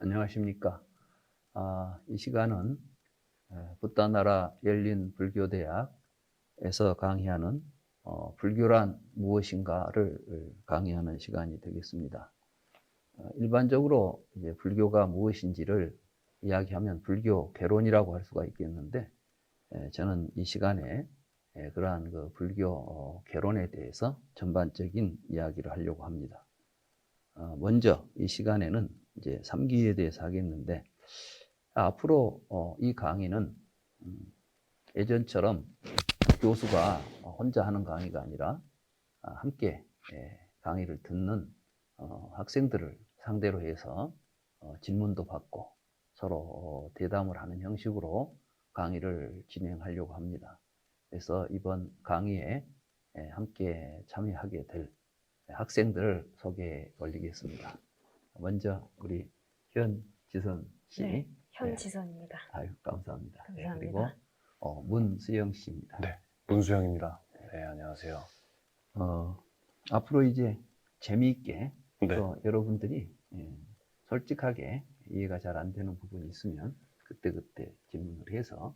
안녕하십니까. 이 시간은 붓다나라 열린불교대학에서 강의하는 불교란 무엇인가를 강의하는 시간이 되겠습니다. 일반적으로 이제 불교가 무엇인지를 이야기하면 불교 개론이라고 할 수가 있겠는데, 저는 이 시간에 그러한 그 불교 개론에 대해서 전반적인 이야기를 하려고 합니다. 먼저 이 시간에는 이제 삼기에 대해서 하겠는데, 앞으로 이 강의는 예전처럼 교수가 혼자 하는 강의가 아니라 함께 강의를 듣는 학생들을 상대로 해서 질문도 받고 서로 대담을 하는 형식으로 강의를 진행하려고 합니다. 그래서 이번 강의에 함께 참여하게 될 학생들을 소개해 올리겠습니다. 먼저 우리 현지선 씨. 네, 현지선입니다. 아유, 감사합니다. 감사합니다. 그리고 문수영 씨입니다. 네, 문수영입니다. 네, 안녕하세요. 앞으로 이제 재미있게 네. 또 여러분들이 솔직하게 이해가 잘 안 되는 부분이 있으면 그때그때 질문을 해서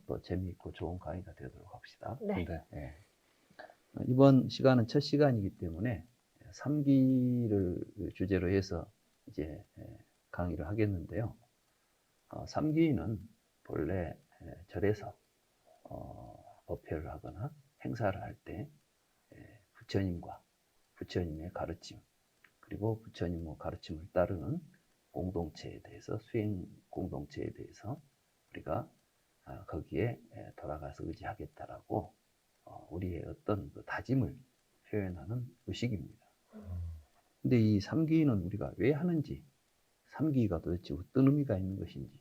또 재미있고 좋은 강의가 되도록 합시다. 네. 네. 이번 시간은 첫 시간이기 때문에 3기를 주제로 해서 이제 강의를 하겠는데요. 3기는 본래 절에서 법회를 하거나 행사를 할 때 부처님과 부처님의 가르침, 그리고 부처님의 가르침을 따르는 공동체에 대해서, 수행 공동체에 대해서 우리가 거기에 돌아가서 의지하겠다라고 우리의 어떤 그 다짐을 표현하는 의식입니다. 근데 이 3기는 우리가 왜 하는지, 3기가 도대체 어떤 의미가 있는 것인지,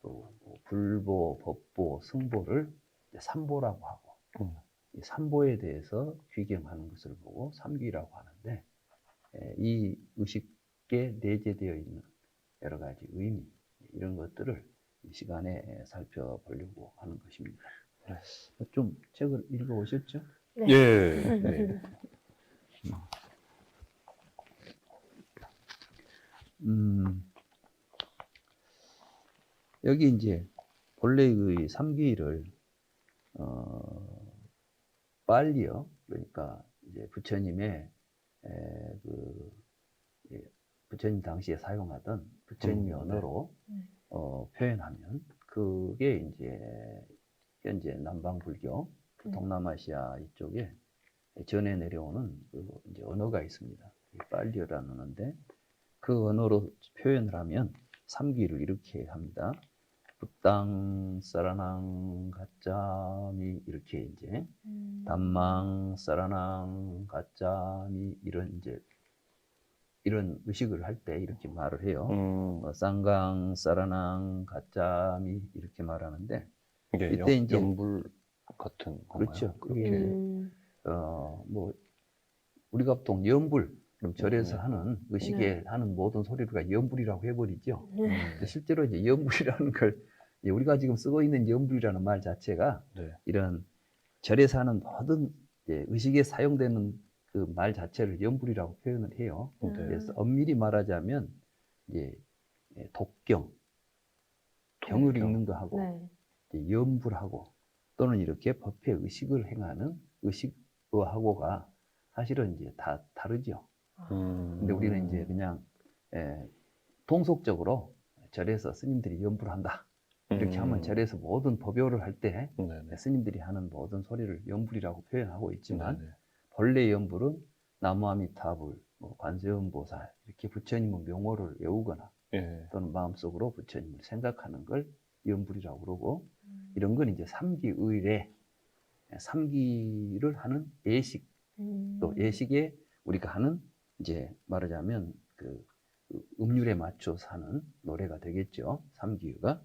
또 불보, 법보, 승보를 삼보라고 하고, 이 삼보에 대해서 귀경하는 것을 보고 3기라고 하는데, 이 의식에 내재되어 있는 여러 가지 의미, 이런 것들을 이 시간에 살펴보려고 하는 것입니다. 좀 책을 읽어오셨죠? 네. 예. 네. 여기 이제 본래 그 3기를 빨리요, 그러니까 이제 부처님의 부처님 당시에 사용하던 부처님의 언어로 표현하면 그게 이제 현재 남방불교, 동남아시아 이쪽에 전해 내려오는 이제 언어가 있습니다. 빨리어라는 언어인데, 그 언어로 표현을 하면 3기를 이렇게 합니다. 붓당 사라낭 가짜미, 이렇게 이제 담망 사라낭 가짜미, 이런 의식을 할 때 이렇게 말을 해요. 쌍강 사라낭 가짜미, 이렇게 말하는데, 이게 이때 이제 연불 같은 건가요? 그렇죠. 그게 뭐 우리가 보통 연불, 그럼 절에서 하는 의식에 하는 모든 소리를 우리가 연불이라고 해버리죠. 실제로 이제 연불이라는 걸, 우리가 지금 쓰고 있는 연불이라는 말 자체가 이런 절에서 하는 모든 의식에 사용되는 그 말 자체를 연불이라고 표현을 해요. 그래서 엄밀히 말하자면 이제 독경, 경을 읽는 거 하고 연불하고, 또는 이렇게 법회 의식을 행하는 의식하고가 사실은 이제 다 다르죠. 근데 우리는 이제 그냥 통속적으로 절에서 스님들이 연불한다, 이렇게 하면 절에서 모든 법요를 할 때 스님들이 하는 모든 소리를 연불이라고 표현하고 있지만, 본래 연불은 나무아미타불, 관세음보살, 이렇게 부처님의 명호를 외우거나 또는 마음속으로 부처님을 생각하는 걸 연불이라고 그러고, 이런 건 이제 3기 의례, 3기를 하는 예식, 또 예식에 우리가 하는 이제 말하자면 그 음률에 맞춰서 하는 노래가 되겠죠. 3기가.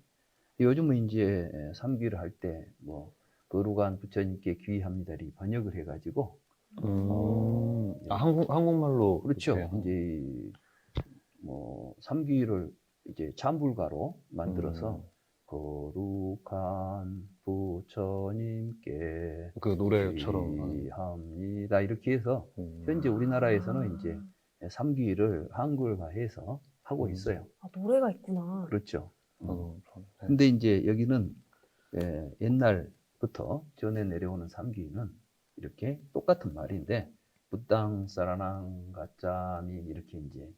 요즘은 이제 3기를 할 때 뭐 거룩한 부처님께 귀의합니다리 번역을 해가지고 한국말로 그렇죠. 이제 뭐 3기를 이제 잠불가로 만들어서 거룩한 부처님께 그 노래처럼 합니다, 이렇게 해서 현재 우리나라에서는 이제 3기를 한글화해서 하고 있어요. 아, 노래가 있구나. 그렇죠. 네. 근데 이제 여기는 옛날부터 전해 내려오는 삼귀는 이렇게 똑같은 말인데 붓당 사라낭 가짜미 이렇게 이제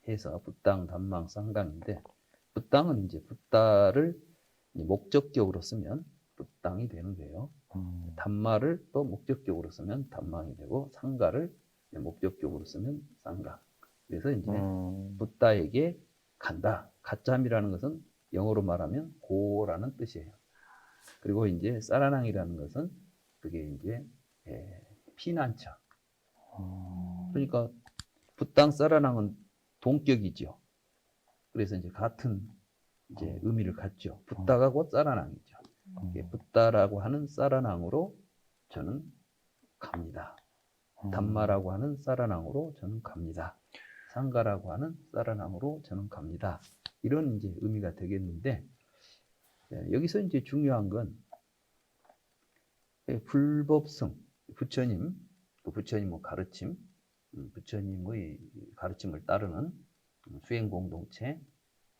해서 붓당 단망 쌍강인데 붓당은 이제 붓다를 목적격으로 쓰면 붓당이 되는 거예요. 단마를 또 목적격으로 쓰면 단망이 되고 상가를 목적격으로 쓰면 쌍가. 그래서 이제 붓다에게 간다. 가짜미라는 것은 영어로 말하면 고라는 뜻이에요. 그리고 이제 사라낭이라는 것은 그게 이제 피난처. 그러니까 붓당 사라낭은 동격이죠. 그래서 이제 같은 이제 의미를 갖죠. 붓다가 곧 사라낭이죠. 붓다라고 하는 사라낭으로 저는 갑니다. 단마라고 하는 사라낭으로 저는 갑니다. 상가라고 하는 사라낭으로 저는 갑니다. 이런 이제 의미가 되겠는데 여기서 이제 중요한 건 불법성, 부처님, 또 부처님 가르침, 부처님의 가르침을 따르는 수행 공동체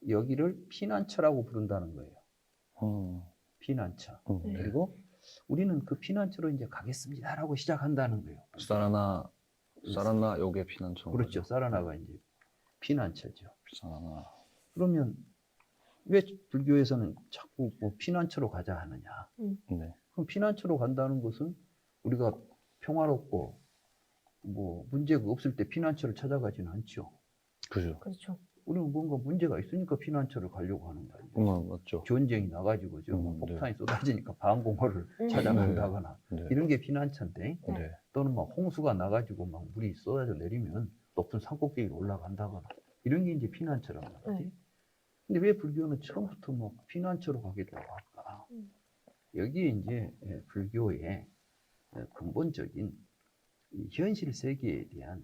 여기를 피난처라고 부른다는 거예요. 피난처. 그리고 우리는 그 피난처로 이제 가겠습니다라고 시작한다는 거예요. 사라나 요게 피난처. 그렇죠. 사라나가 이제 피난처죠. 사라나. 그러면 왜 불교에서는 자꾸 뭐 피난처로 가자 하느냐? 네. 그럼 피난처로 간다는 것은 우리가 평화롭고 뭐 문제가 없을 때 피난처를 찾아가지는 않죠. 그죠. 그렇죠. 우리는 뭔가 문제가 있으니까 피난처를 가려고 하는 거 아니에요. 맞죠. 전쟁이 나가지고 뭐 폭탄이 쏟아지니까 방공호를 찾아간다거나 네. 이런 게 피난처인데 네. 또는 막 홍수가 나가지고 막 물이 쏟아져 내리면 높은 산꼭대기로 올라간다거나 이런 게 이제 피난처란 말이지. 근데 왜 불교는 처음부터 뭐 피난처로 가겠다고 할까? 여기에 이제 불교의 근본적인 이 현실 세계에 대한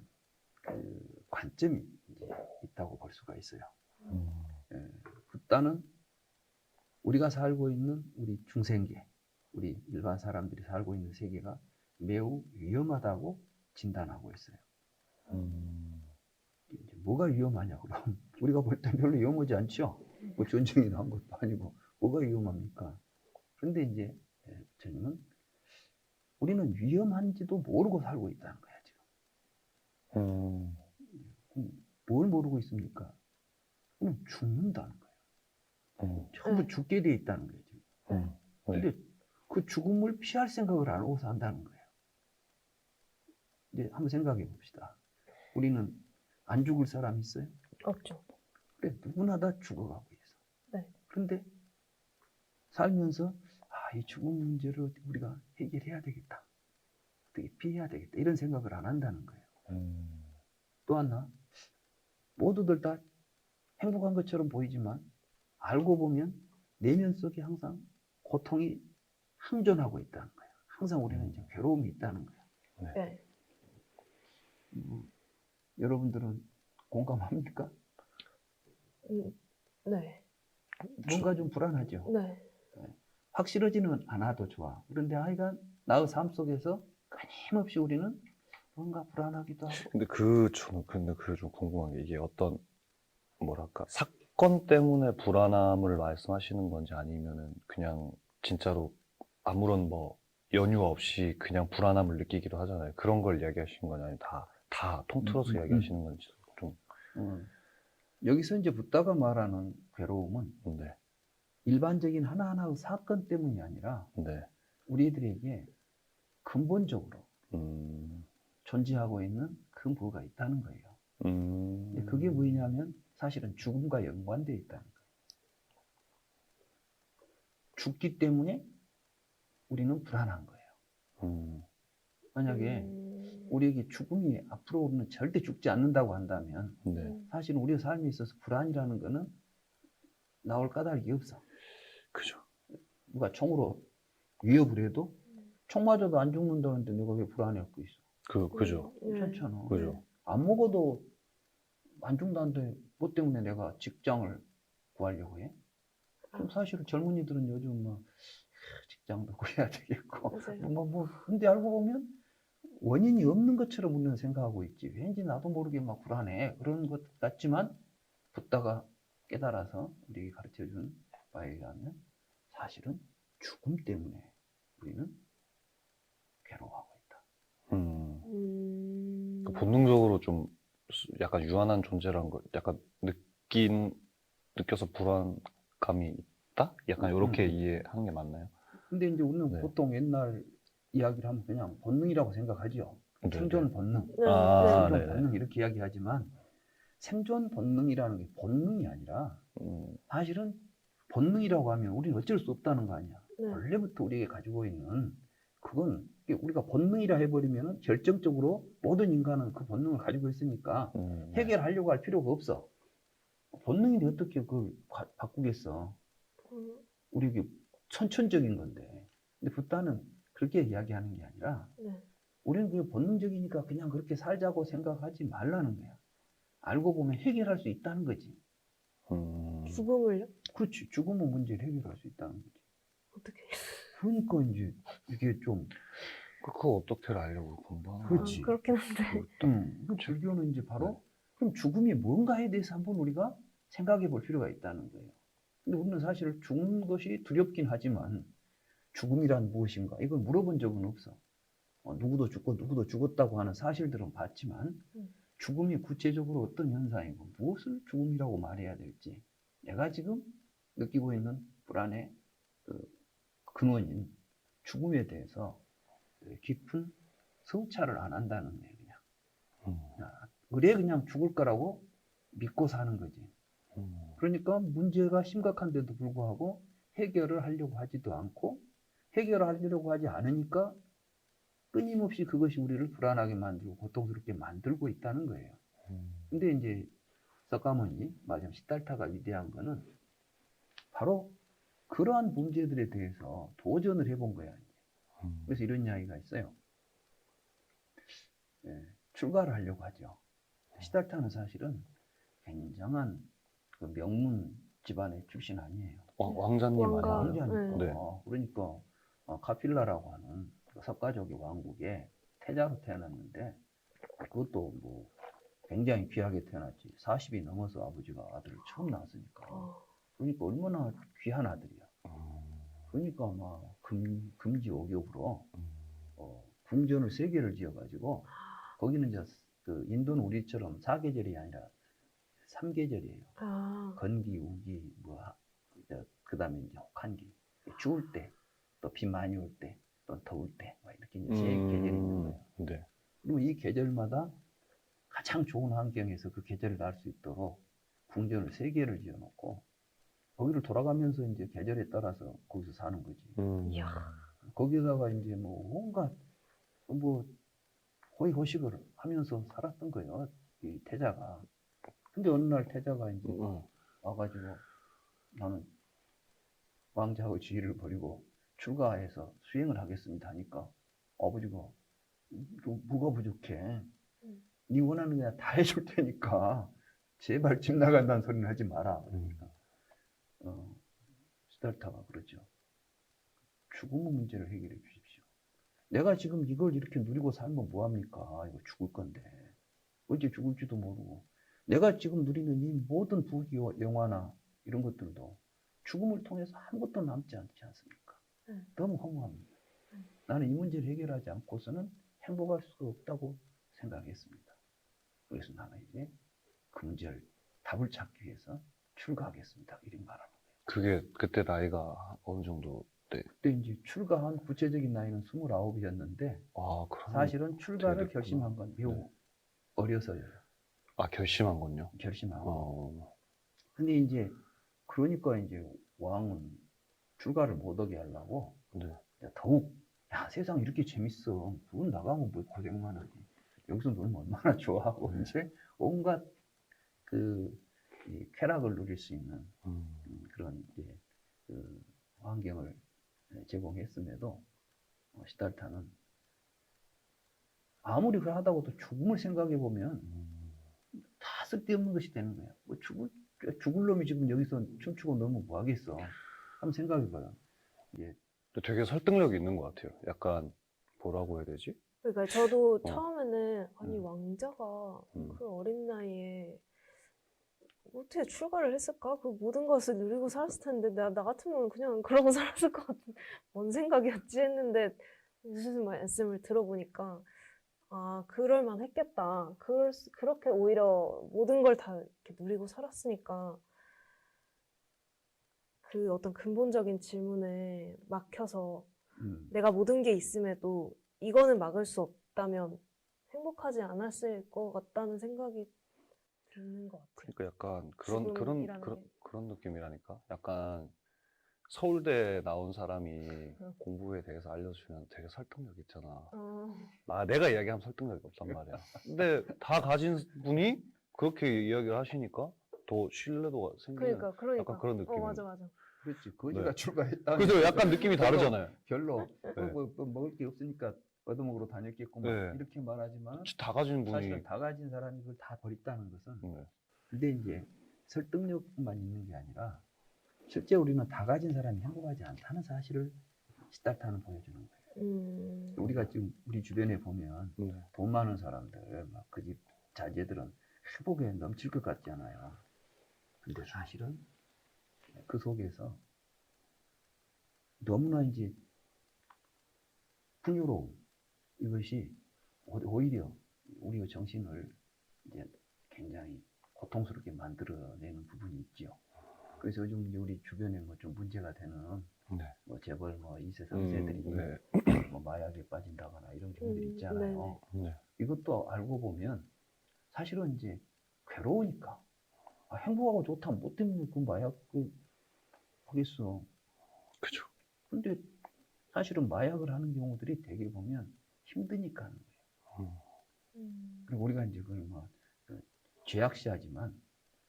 그 관점이 이제 있다고 볼 수가 있어요. 붓다는 우리가 살고 있는 우리 중생계, 우리 일반 사람들이 살고 있는 세계가 매우 위험하다고 진단하고 있어요. 이제 뭐가 위험하냐 그럼 우리가 볼 때 별로 위험하지 않죠. 뭐 전쟁이 난 것도 아니고 뭐가 위험합니까? 그런데 이제 부처님은 우리는 위험한지도 모르고 살고 있다는 거야 지금. 뭘 모르고 있습니까? 그럼 죽는다는 거예요. 전부 죽게 돼 있다는 거예요 지금. 근데 그 죽음을 피할 생각을 안 하고 산다는 거예요. 이제 한번 생각해 봅시다. 우리는 안 죽을 사람 있어요? 없죠. 그래, 누구나 다 죽어가고 있어. 네. 그런데 살면서 이 죽음 문제를 우리가 해결해야 되겠다. 어떻게 피해야 되겠다. 이런 생각을 안 한다는 거예요. 또 하나, 모두들 다 행복한 것처럼 보이지만 알고 보면 내면 속에 항상 고통이 항존하고 있다는 거예요. 항상 우리는 이제 괴로움이 있다는 거예요. 네. 여러분들은 공감합니까? 네. 뭔가 좀 불안하죠. 네. 확실하지는 않아도 좋아. 그런데 하여간 나의 삶 속에서 끊임없이 우리는 뭔가 불안하기도 하고. 근데 그게 좀 궁금한 게 이게 어떤 뭐랄까 사건 때문에 불안함을 말씀하시는 건지 아니면은 그냥 진짜로 아무런 뭐 연유 없이 그냥 불안함을 느끼기도 하잖아요. 그런 걸 이야기하시는 거냐 아니면 다 통틀어서 이야기하시는 건지 좀. 여기서 이제 붓다가 말하는 괴로움은 네. 일반적인 하나하나의 사건 때문이 아니라 네. 우리들에게 근본적으로 존재하고 있는 그 뭐가 있다는 거예요. 근데 그게 뭐냐면 사실은 죽음과 연관되어 있다는 거예요. 죽기 때문에 우리는 불안한 거예요. 만약에 우리에게 죽음이 앞으로는 절대 죽지 않는다고 한다면 네. 사실 우리 삶에 있어서 불안이라는 거는 나올 까닭이 없어. 그죠. 누가 총으로 위협을 해도 총 맞아도 안 죽는다는데 내가 왜 불안해하고 있어? 그죠. 괜찮잖아. 그죠. 안 먹어도 안 죽는다는데 뭐 때문에 내가 직장을 구하려고 해? 그럼 사실 젊은이들은 요즘 막 직장도 구해야 되겠고 근데 알고 보면 원인이 없는 것처럼 우리는 생각하고 있지. 왠지 나도 모르게 막 불안해. 그런 것 같지만 붓다가 깨달아서 우리에게 가르쳐준 바에 의하면 사실은 죽음 때문에 우리는 괴로워하고 있다. 그러니까 본능적으로 좀 약간 유한한 존재라는 걸 약간 느껴서 불안감이 있다? 약간 이렇게 이해하는 게 맞나요? 근데 이제 우리는 네. 보통 옛날 이야기를 하면 그냥 본능이라고 생각하죠. 네, 생존 본능, 네. 아, 생존 네네. 본능 이렇게 이야기하지만 생존 본능이라는 게 본능이 아니라 사실은 본능이라고 하면 우리는 어쩔 수 없다는 거 아니야. 네. 원래부터 우리에게 가지고 있는 그건 우리가 본능이라 해버리면 결정적으로 모든 인간은 그 본능을 가지고 있으니까 네. 해결하려고 할 필요가 없어. 본능인데 어떻게 그걸 바꾸겠어. 우리 천천적인 건데. 근데 붓다는 그렇게 이야기하는 게 아니라 네. 우리는 그게 본능적이니까 그냥 그렇게 살자고 생각하지 말라는 거야. 알고 보면 해결할 수 있다는 거지. 죽음을요? 그렇지. 죽음은 문제를 해결할 수 있다는 거지. 어떻게? 그러니까 이제 이게 좀 그거 어떻게 알려고 공부하는 그렇지. 아, 그렇긴 한데. 그 불교는 이제 바로 그럼 죽음이 뭔가에 대해서 한번 우리가 생각해 볼 필요가 있다는 거예요. 근데 우리는 사실 죽는 것이 두렵긴 하지만 죽음이란 무엇인가 이걸 물어본 적은 없어. 누구도 죽고 누구도 죽었다고 하는 사실들은 봤지만 죽음이 구체적으로 어떤 현상이고 무엇을 죽음이라고 말해야 될지 내가 지금 느끼고 있는 불안의 그 근원인 죽음에 대해서 깊은 성찰을 안 한다는 거예요. 그냥 그래 그냥 죽을 거라고 믿고 사는 거지. 그러니까 문제가 심각한데도 불구하고 해결을 하려고 하지도 않고 해결하려고 하지 않으니까 끊임없이 그것이 우리를 불안하게 만들고 고통스럽게 만들고 있다는 거예요. 근데 이제 석가모니, 마지막 시달타가 위대한 거는 바로 그러한 문제들에 대해서 도전을 해본 거야. 그래서 이런 이야기가 있어요. 출가를 하려고 하죠. 시달타는 사실은 굉장한 그 명문 집안의 출신 아니에요. 왕자님 왕가. 아니에요? 왕자니까. 네. 그러니까 카필라라고 하는 그 석가족의 왕국에 태자로 태어났는데 그것도 뭐 굉장히 귀하게 태어났지. 40이 넘어서 아버지가 아들을 처음 낳았으니까. 그러니까 얼마나 귀한 아들이야. 그러니까 막 금지 오격으로 궁전을 3개를 지어가지고 거기는 이제 그 인도는 우리처럼 4계절이 아니라 3계절이에요. 건기, 우기, 그 다음에 이제 혹한기. 추울 때, 또 비 많이 올 때, 또 더울 때, 이렇게 이제 3계절이 있는 거예요. 네. 그리고 이 계절마다 가장 좋은 환경에서 그 계절을 날 수 있도록 궁전을 3개를 지어놓고 거기를 돌아가면서 이제 계절에 따라서 거기서 사는 거지. 이야. 거기다가 이제 뭐 온갖 뭐 호의호식을 하면서 살았던 거예요. 이 태자가. 근데 어느 날 태자가 이제 와가지고 나는 왕자의 지위를 버리고 출가해서 수행을 하겠습니다 하니까 아버지가 뭐가 부족해? 네 원하는 게 다 해줄 테니까 제발 집 나간다는 소리는 하지 마라. 그러니까 시달타가 그러죠. 죽음의 문제를 해결해 주십시오. 내가 지금 이걸 이렇게 누리고 살면 뭐합니까? 이거 죽을 건데. 언제 죽을지도 모르고. 내가 지금 누리는 이 모든 부귀 영화나 이런 것들도 죽음을 통해서 아무것도 남지 않지 않습니까? 너무 허무합니다. 나는 이 문제를 해결하지 않고서는 행복할 수가 없다고 생각했습니다. 그래서 나는 이제 그 문제를 답을 찾기 위해서 출가하겠습니다. 이런 말하는 거예요. 그게 그때 나이가 어느 정도 때? 그때 이제 출가한 구체적인 나이는 29이었는데 사실은 출가를 결심한 건 매우 어려서요. 결심한 건요? 결심하고. 근데 이제 그러니까 이제 왕은 출가를 못하게 하려고 더욱 세상 이렇게 재밌어. 그건 나가면 뭐 고생만 하지. 여기서 놀면 얼마나 좋아하고 이제 온갖 이 쾌락을 누릴 수 있는 그런 이제 그 환경을 제공했음에도 시달타는 아무리 그러하다고도 죽음을 생각해 보면 다 쓸데없는 것이 되는 거야. 뭐 죽을 놈이 지금 여기서 춤추고 너무 뭐 하겠어. 한번 생각해 봐요. 되게 설득력이 있는 것 같아요. 약간 뭐라고 해야 되지? 그러니까 저도 처음에는 아니 음. 왕자가 음. 그 어린 나이에 어떻게 출가를 했을까? 그 모든 것을 누리고 살았을 텐데 나 같으면 그냥 그러고 살았을 것 같은 뭔 생각이었지 했는데 무슨 말씀을 들어보니까 아 그럴만 했겠다. 그렇게 오히려 모든 걸 다 이렇게 누리고 살았으니까 그 어떤 근본적인 질문에 막혀서 내가 모든 게 있음에도 이거는 막을 수 없다면 행복하지 않았을 것 같다는 생각이 드는 것 같아요. 그러니까 약간 죽음이라는 게. 그런 느낌이라니까. 약간 서울대 나온 사람이 공부에 대해서 알려주면 되게 설득력 있잖아. 내가 이야기하면 설득력이 없단 말이야. 근데 다 가진 분이 그렇게 이야기를 하시니까 더 신뢰도가 생기는 그러니까. 약간 그런 느낌. 맞아. 그렇지. 거지가 네. 출가했다. 그래서 약간 느낌이 다르잖아요. 별로 네. 뭐 먹을 게 없으니까 얻어먹으러 다녔겠구만. 네. 이렇게 말하지만 다 가진 분이. 사실은 다 가진 사람이 그걸 다 버렸다는 것은 네. 근데 이제 설득력만 있는 게 아니라 실제 우리는 다 가진 사람이 행복하지 않다는 사실을 시달타는 보여주는 거예요. 우리가 지금 우리 주변에 보면 네. 돈 많은 사람들, 막 그 집 자제들은 행복에 넘칠 것 같지 않아요. 근데 사실은 그 속에서 너무나 이제 풍요로움, 이것이 오히려 우리의 정신을 이제 굉장히 고통스럽게 만들어내는 부분이 있죠. 그래서 요즘 이제 우리 주변에 뭐 좀 문제가 되는 네. 뭐 재벌 뭐 2세, 3세들이 네. 뭐 마약에 빠진다거나 이런 경우들 있잖아요. 네네. 네. 이것도 알고 보면 사실은 이제 괴로우니까 행복하고 좋다면 뭐 때문에 그 마약 하겠어. 그죠. 근데 사실은 마약을 하는 경우들이 되게 보면 힘드니까 하는 거예요. 그리고 우리가 이제 그걸 뭐 죄악시하지만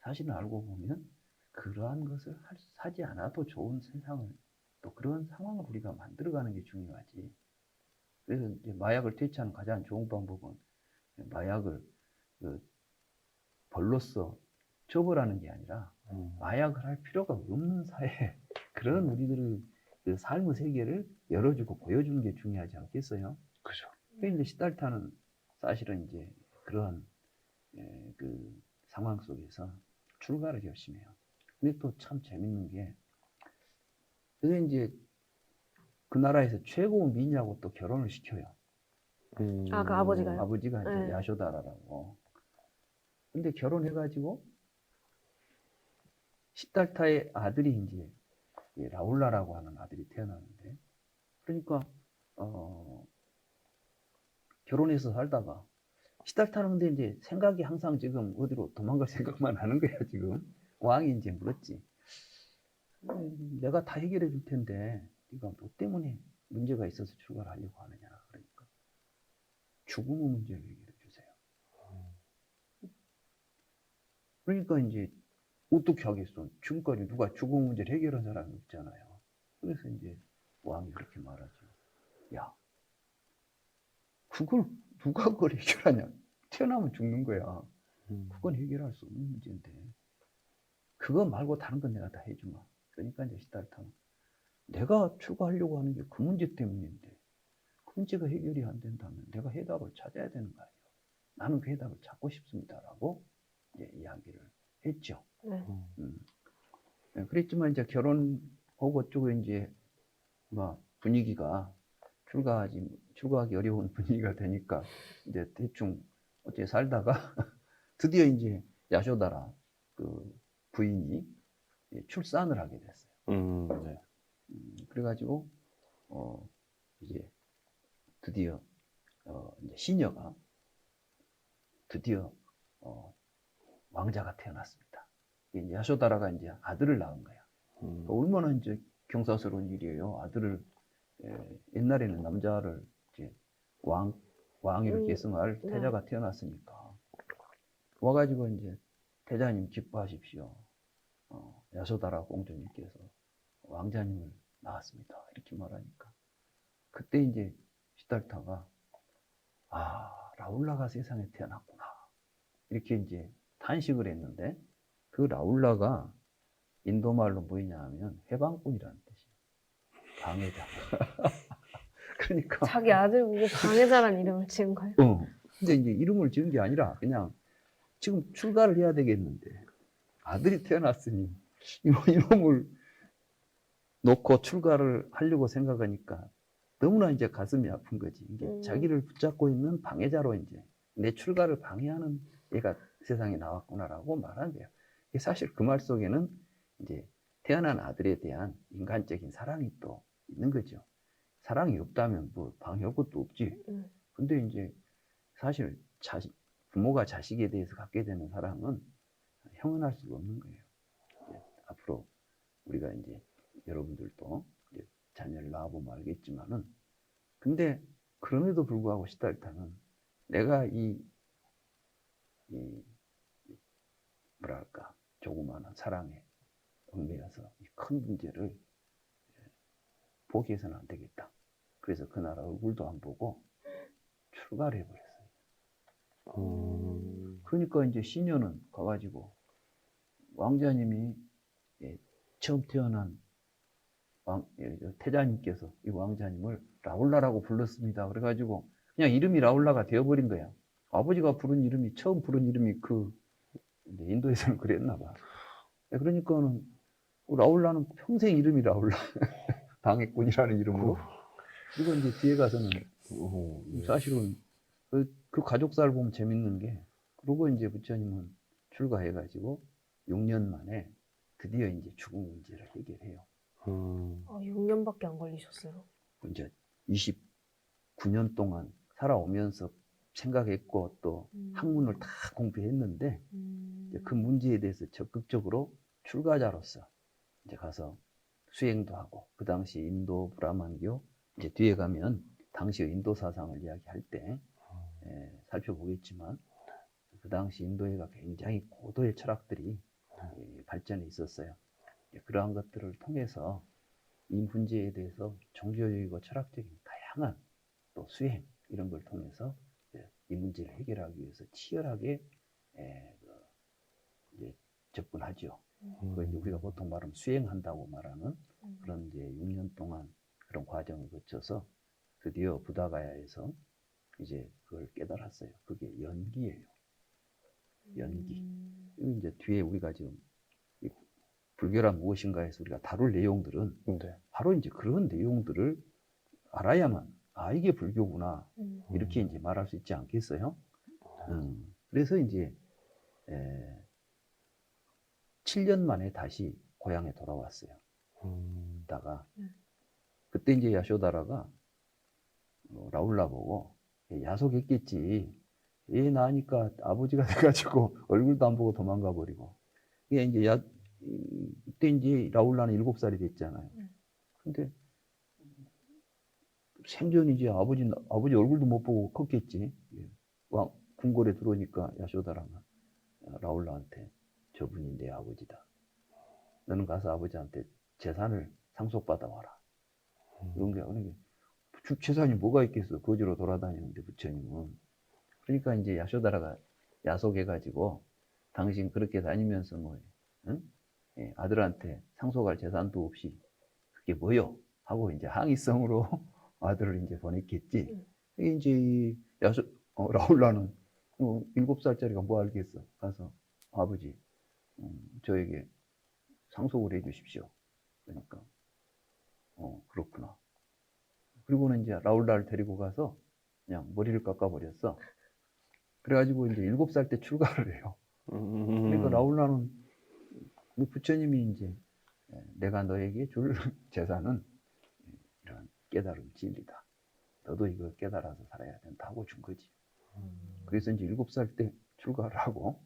사실은 알고 보면 그러한 것을 하지 않아도 좋은 세상을 또 그런 상황을 우리가 만들어가는 게 중요하지. 그래서 이제 마약을 퇴치하는 가장 좋은 방법은 마약을 벌로써 처벌하는 게 아니라 마약을 할 필요가 없는 사회 그런 우리들의 그 삶의 세계를 열어주고 보여주는 게 중요하지 않겠어요? 그죠. 그래서 이제 시달타는 사실은 이제 그러한 그 상황 속에서 출가를 결심해요. 근데 또 참 재밌는 게 그게 이제 그 나라에서 최고 미녀하고 또 결혼을 시켜요. 그 아버지가요? 아버지가 이제 네. 야쇼다라라고. 근데 결혼해가지고 시달타의 아들이 이제 라울라라고 하는 아들이 태어나는데, 그러니까 결혼해서 살다가 시달타는 근데 이제 생각이 항상 지금 어디로 도망갈 생각만 하는 거야 지금. 왕이 이제 물었지. 내가 다 해결해 줄 텐데 네가 뭐 때문에 문제가 있어서 출가를 하려고 하느냐. 그러니까 죽음의 문제를 해결해 주세요. 그러니까 이제 어떻게 하겠어? 지금까지 누가 죽음의 문제를 해결한 사람이 없잖아요. 그래서 이제 왕이 그렇게 말하죠. 야, 그걸 누가 그걸 해결하냐? 태어나면 죽는 거야. 그건 해결할 수 없는 문제인데. 그거 말고 다른 건 내가 다 해주마. 그러니까 이제 시달타는 내가 출가하려고 하는 게 그 문제 때문인데 그 문제가 해결이 안 된다면 내가 해답을 찾아야 되는 거 아니에요. 나는 그 해답을 찾고 싶습니다라고 이제 이야기를 했죠. 네. 네, 그랬지만 이제 결혼하고 쪽에 이제 막 분위기가 출가하기 어려운 분위기가 되니까 이제 대충 어째 살다가 드디어 이제 야쇼다라 그 부인이 출산을 하게 됐어요. 네. 그래가지고 이제 드디어 이제 시녀가 드디어 왕자가 태어났습니다. 이제 야쇼다라가 이제 아들을 낳은 거야. 얼마나 이제 경사스러운 일이에요. 아들을 옛날에는 남자를 이제 왕위를 계승할 태자가 태어났으니까 와가지고 이제 태자님 기뻐하십시오. 야소다라 공주님께서 왕자님을 낳았습니다. 이렇게 말하니까 그때 이제 시달타가 라울라가 세상에 태어났구나. 이렇게 이제 탄식을 했는데 그 라울라가 인도말로 뭐냐 하면 해방꾼이라는 뜻이에요. 방해자. 그러니까. 자기 아들 보고 방해자란 이름을 지은 거예요? 근데 이제 이름을 지은 게 아니라 그냥 지금 출가를 해야 되겠는데 아들이 태어났으니 이놈을 놓고 출가를 하려고 생각하니까 너무나 이제 가슴이 아픈 거지. 이게 자기를 붙잡고 있는 방해자로 이제 내 출가를 방해하는 애가 세상에 나왔구나라고 말한 거예요. 사실 그 말 속에는 이제 태어난 아들에 대한 인간적인 사랑이 또 있는 거죠. 사랑이 없다면 뭐 방해할 것도 없지. 근데 이제 사실 부모가 자식에 대해서 갖게 되는 사랑은 형언할 수가 없는 거예요. 앞으로 우리가 이제 여러분들도 이제 자녀를 낳아보면 알겠지만은, 근데 그럼에도 불구하고 시달타는 내가 이 뭐랄까 조그마한 사랑에 얽매여서 이 큰 문제를 포기해서는 안 되겠다. 그래서 그날 얼굴도 안 보고 출가를 해버렸어요. 그러니까 이제 시녀는 가가지고 왕자님이 처음 태어난 태자님께서 이 왕자님을 라울라라고 불렀습니다. 그래가지고 그냥 이름이 라울라가 되어버린 거야. 아버지가 부른 이름이, 처음 부른 이름이 인도에서는 그랬나 봐. 그러니까는 라울라는 평생 이름이 라울라. 방해꾼이라는 이름으로. 그리고 이제 뒤에 가서는 사실은 그 가족사를 보면 재밌는 게, 그러고 이제 부처님은 출가해가지고 6년 만에 드디어 이제 죽음 문제를 해결해요. 6년밖에 안 걸리셨어요? 이제 29년 동안 살아오면서 생각했고 또 학문을 다 공부했는데 이제 그 문제에 대해서 적극적으로 출가자로서 이제 가서 수행도 하고, 그 당시 인도 브라만교, 이제 뒤에 가면 당시의 인도 사상을 이야기할 때 살펴보겠지만, 그 당시 인도에가 굉장히 고도의 철학들이 발전해 있었어요. 그러한 것들을 통해서 이 문제에 대해서 종교적이고 철학적인 다양한 또 수행 이런 걸 통해서 이 문제를 해결하기 위해서 치열하게 이제 접근하죠. 그걸 이제 우리가 보통 말하면 수행한다고 말하는 그런 이제 6년 동안 그런 과정을 거쳐서 드디어 부다가야에서 이제 그걸 깨달았어요. 그게 연기예요. 연기. 이제 뒤에 우리가 지금 불교란 무엇인가에서 우리가 다룰 내용들은 바로 이제 그런 내용들을 알아야만 이게 불교구나 이렇게 이제 말할 수 있지 않겠어요? 그래서 이제 7년 만에 다시 고향에 돌아왔어요. 다가 그때 이제 야쇼다라가 라울라 보고 야속했겠지. 얘 나니까 아버지가 돼가지고 얼굴도 안 보고 도망가 버리고. 이게 이제 그때 이제 라울라는 7살이 됐잖아요. 근데 생전이지 아버지 얼굴도 못 보고 컸겠지. 궁궐에 들어오니까 야쇼다라가 라울라한테 저분이 내 아버지다. 너는 가서 아버지한테 재산을 상속받아 와라. 이런 게 재산이 뭐가 있겠어. 거지로 돌아다니는데 부처님은. 그러니까 이제 야쇼다라가 야속해가지고 당신 그렇게 다니면서 응? 아들한테 상속할 재산도 없이 그게 뭐요? 하고 이제 항의성으로 아들을 이제 보냈겠지. 이게 이제 라울라는 7살짜리가 뭐 알겠어. 가서 아버지 저에게 상속을 해 주십시오. 그러니까 그렇구나. 그리고는 이제 라울라를 데리고 가서 그냥 머리를 깎아버렸어. 그래가지고 이제 7살 때 출가를 해요. 그러니까 라울라는 부처님이 이제 내가 너에게 줄 재산은 이런 깨달음 진리다. 너도 이걸 깨달아서 살아야 된다 하고 준 거지. 그래서 이제 7살 때 출가를 하고,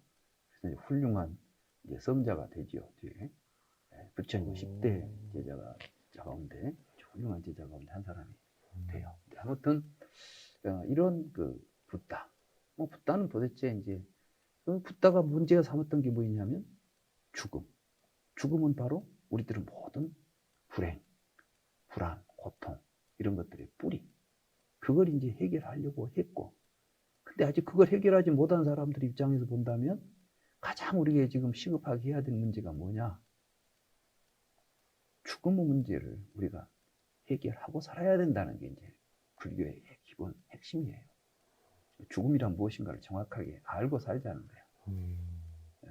그래서 이제 훌륭한 이제 성자가 되지요. 뒤에 부처님 10대 제자가 가운데 훌륭한 제자 가운데 한 사람이 돼요. 아무튼 이런 붓다. 붓다는 도대체 이제 붓다가 문제가 삼았던 게 뭐였냐면 죽음. 죽음은 바로 우리들은 모든 불행, 불안, 고통 이런 것들의 뿌리. 그걸 이제 해결하려고 했고, 근데 아직 그걸 해결하지 못한 사람들 입장에서 본다면 가장 우리가 지금 시급하게 해야 될 문제가 뭐냐? 죽음의 문제를 우리가 해결하고 살아야 된다는 게 이제 불교의 기본 핵심이에요. 죽음이란 무엇인가를 정확하게 알고 살자는 거예요.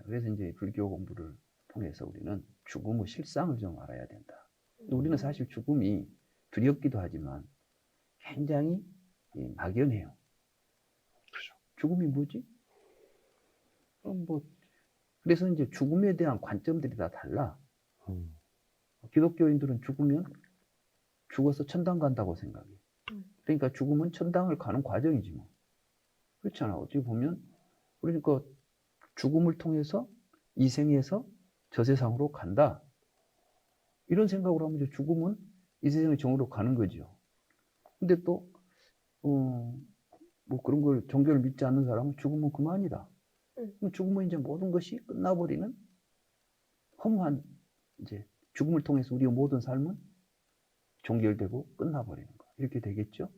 그래서 이제 불교 공부를 통해서 우리는 죽음의 실상을 좀 알아야 된다. 우리는 사실 죽음이 두렵기도 하지만 굉장히 막연해요. 그죠. 죽음이 뭐지? 그래서 이제 죽음에 대한 관점들이 다 달라. 기독교인들은 죽으면 죽어서 천당 간다고 생각해. 그러니까 죽음은 천당을 가는 과정이지 뭐. 그렇잖아. 어떻게 보면 그러니까 죽음을 통해서 이 생에서 저 세상으로 간다. 이런 생각으로 하면 이제 죽음은 이 세상의 정으로 가는 거죠. 근데 또 뭐 그런 걸 종교를 믿지 않는 사람은 죽으면 그만이다. 죽으면 이제 모든 것이 끝나버리는 허무한 이제 죽음을 통해서 우리의 모든 삶은 종결되고 끝나버리는 거. 이렇게 되겠죠?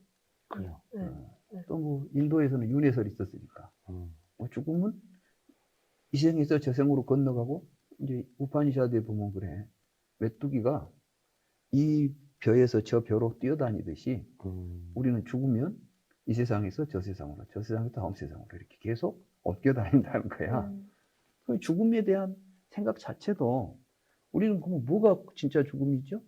그래요. 또 뭐 인도에서는 윤회설이 있었으니까. 뭐 죽음은 이 생에서 저 생으로 건너가고 이제 우파니샤드에 보면 그래. 메뚜기가 이 벼에서 저 벼로 뛰어다니듯이 우리는 죽으면 이 세상에서 저 세상으로, 저 세상에서 다음 세상으로 이렇게 계속 옮겨다닌다는 거야. 그 죽음에 대한 생각 자체도 우리는 그러면 뭐가 진짜 죽음이죠?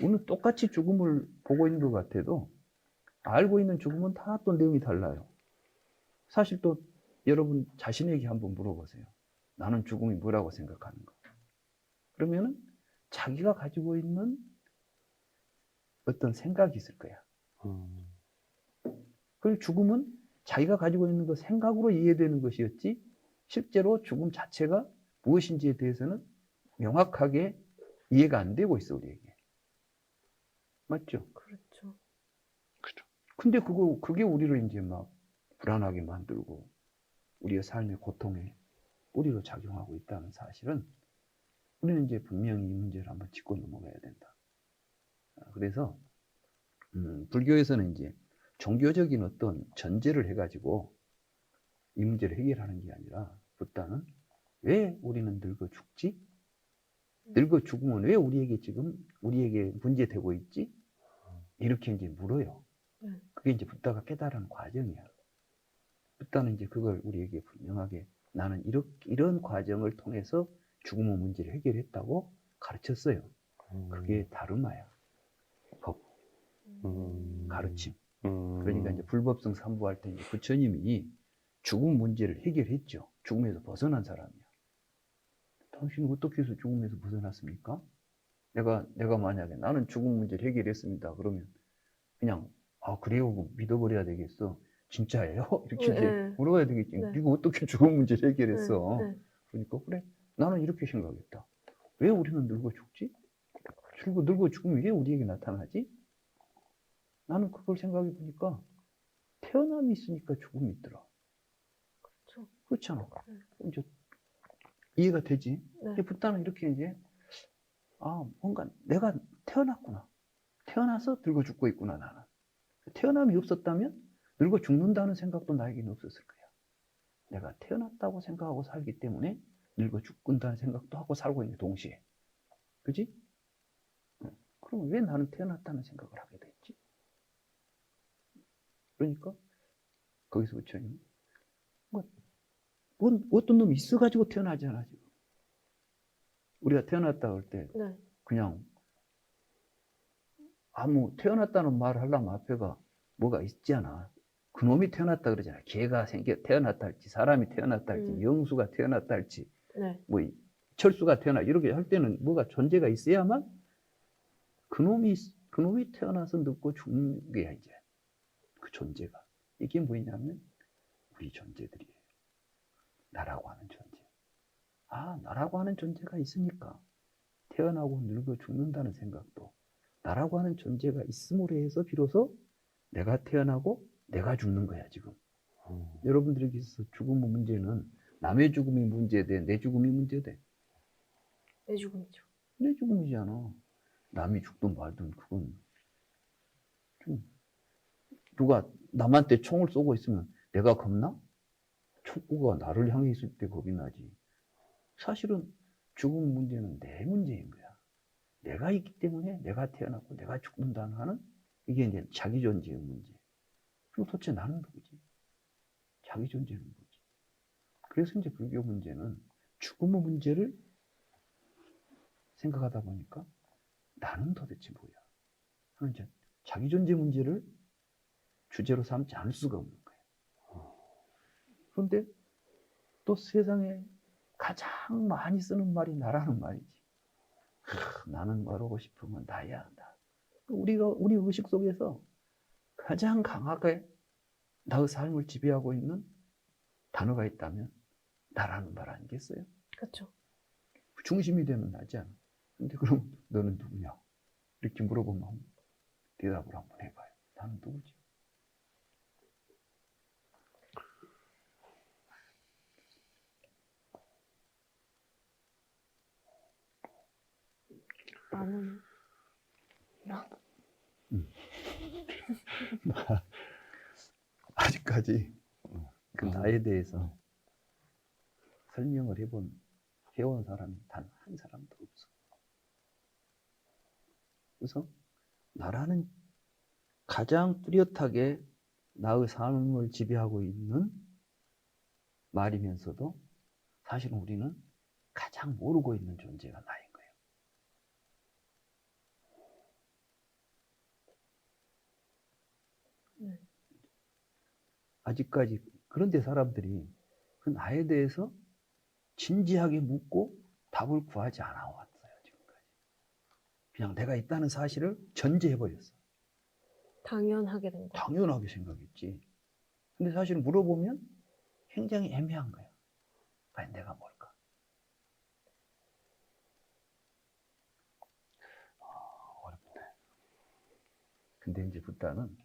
우리는 똑같이 죽음을 보고 있는 것 같아도 알고 있는 죽음은 다 또 내용이 달라요. 사실 또 여러분 자신에게 한번 물어보세요. 나는 죽음이 뭐라고 생각하는가? 그러면은 자기가 가지고 있는 어떤 생각이 있을 거야. 그리고 죽음은 자기가 가지고 있는 그 생각으로 이해되는 것이었지 실제로 죽음 자체가 무엇인지에 대해서는 명확하게 이해가 안 되고 있어, 우리에게. 맞죠? 그렇죠. 그죠. 근데 그게 우리를 이제 막 불안하게 만들고 우리의 삶의 고통에 뿌리로 작용하고 있다는 사실은 우리는 이제 분명히 이 문제를 한번 짚고 넘어가야 된다. 그래서 불교에서는 이제 종교적인 어떤 전제를 해가지고 이 문제를 해결하는 게 아니라 부다는 왜 우리는 늙어 죽지? 늙어 죽으면 왜 우리에게 문제되고 있지? 이렇게 이제 물어요. 그게 이제 부다가 깨달은 과정이야. 부다는 이제 그걸 우리에게 분명하게 나는 이런 과정을 통해서 죽음의 문제를 해결했다고 가르쳤어요. 그게 다르마야. 법, 가르침. 그러니까 이제 불법성 삼부할 때 이제 부처님이 죽음 문제를 해결했죠. 죽음에서 벗어난 사람이야. 당신은 어떻게 해서 죽음에서 벗어났습니까? 내가 만약에 나는 죽음 문제를 해결했습니다. 그러면 그냥 그래요 믿어버려야 되겠어. 진짜예요? 이렇게 이제 물어봐야 되겠지. 네가 어떻게 죽음 문제를 해결했어? 그러니까 그래 나는 이렇게 생각했다. 왜 우리는 늙어 죽지? 늙어 죽으면 왜 우리에게 나타나지? 나는 그걸 생각해 보니까 태어남이 있으니까 죽음이 있더라. 그렇죠. 그렇잖아. 이제 이해가 되지? 네. 부다는 이렇게 이제 뭔가 내가 태어났구나. 태어나서 늙어 죽고 있구나 나는. 태어남이 없었다면 늙어 죽는다는 생각도 나에게는 없었을 거야. 내가 태어났다고 생각하고 살기 때문에 늙어 죽는다는 생각도 하고 살고 있는 동시에. 그지? 그럼 왜 나는 태어났다는 생각을 하게 됐지? 그러니까 거기서 부처님 어떤 놈이 있어가지고 태어나잖아 지금. 우리가 태어났다 할 때 그냥 태어났다는 말을 하려면 앞에가 뭐가 있잖아. 그놈이 태어났다 그러잖아. 개가 태어났다 할지 사람이 태어났다 할지 영수가 태어났다 할지 뭐 철수가 태어나 이렇게 할 때는 뭐가 존재가 있어야만 그놈이 태어나서 늙고 죽는 게 이제 그 존재가 이게 뭐냐면 우리 존재들이에요. 나라고 하는 존재. 나라고 하는 존재가 있으니까 태어나고 늙어 죽는다는 생각도 나라고 하는 존재가 있음으로 해서 비로소 내가 태어나고 내가 죽는 거야 지금. 여러분들에게 있어서 죽음의 문제는 남의 죽음이 문제돼 내 죽음이 문제돼? 내 죽음이죠. 내 죽음이잖아. 남이 죽든 말든 그건 좀 누가 남한테 총을 쏘고 있으면 내가 겁나? 총구가 나를 향해 있을 때 겁이 나지. 사실은 죽음 문제는 내 문제인 거야. 내가 있기 때문에 내가 태어나고 내가 죽는다는 하는 이게 이제 자기 존재의 문제. 그럼 도대체 나는 누구지? 자기 존재는 뭐지? 그래서 이제 불교 문제는 죽음의 문제를 생각하다 보니까 나는 도대체 뭐야? 하는 이제 자기 존재 문제를 주제로 삼지 않을 수가 없는 거예요. 그런데 또 세상에 가장 많이 쓰는 말이 나라는 말이지. 나는 말하고 싶으면 나야, 나. 우리 의식 속에서 가장 강하게 나의 삶을 지배하고 있는 단어가 있다면 나라는 말 아니겠어요? 그렇죠. 중심이 되면 나지 않아. 근데 그럼 너는 누구냐? 이렇게 물어보면 대답을 한번 해봐요. 나는 누구지? 나는 나. 아직까지 그 나에 대해서 설명을 해온 사람이 단 한 사람도 없어. 그래서 나라는 가장 뚜렷하게 나의 삶을 지배하고 있는 말이면서도 사실은 우리는 가장 모르고 있는 존재가 나인 거예요. 네. 아직까지 그런데 사람들이 그 나에 대해서 진지하게 묻고 답을 구하지 않아 왔어요. 지금까지. 그냥 내가 있다는 사실을 전제해버렸어. 당연하게 된 거. 당연하게 생각했지. 근데 사실 물어보면 굉장히 애매한 거야. 과연 내가 뭘까? 어렵네. 근데 이제 붓다는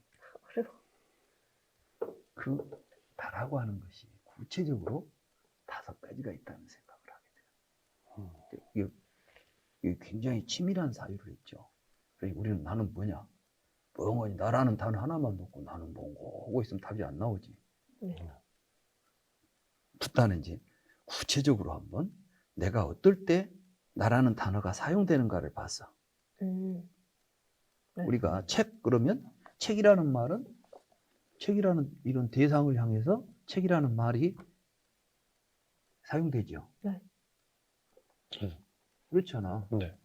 어려워. 그 나라고 하는 것이 구체적으로 5가지가 있다는 생각을 하게 돼요. 이게 굉장히 치밀한 사유를 했죠. 그러니까 우리는 나는 뭐냐? 멍하니 나라는 단어 하나만 놓고 나는 뭔고 하고 있으면 답이 안 나오지. 네. 붓다는 이제 구체적으로 한번 내가 어떨 때 나라는 단어가 사용되는가를 봤어. 네. 우리가 책 그러면 책이라는 말은 책이라는 이런 대상을 향해서 책이라는 말이 사용되죠. 네. 그렇잖아. 네.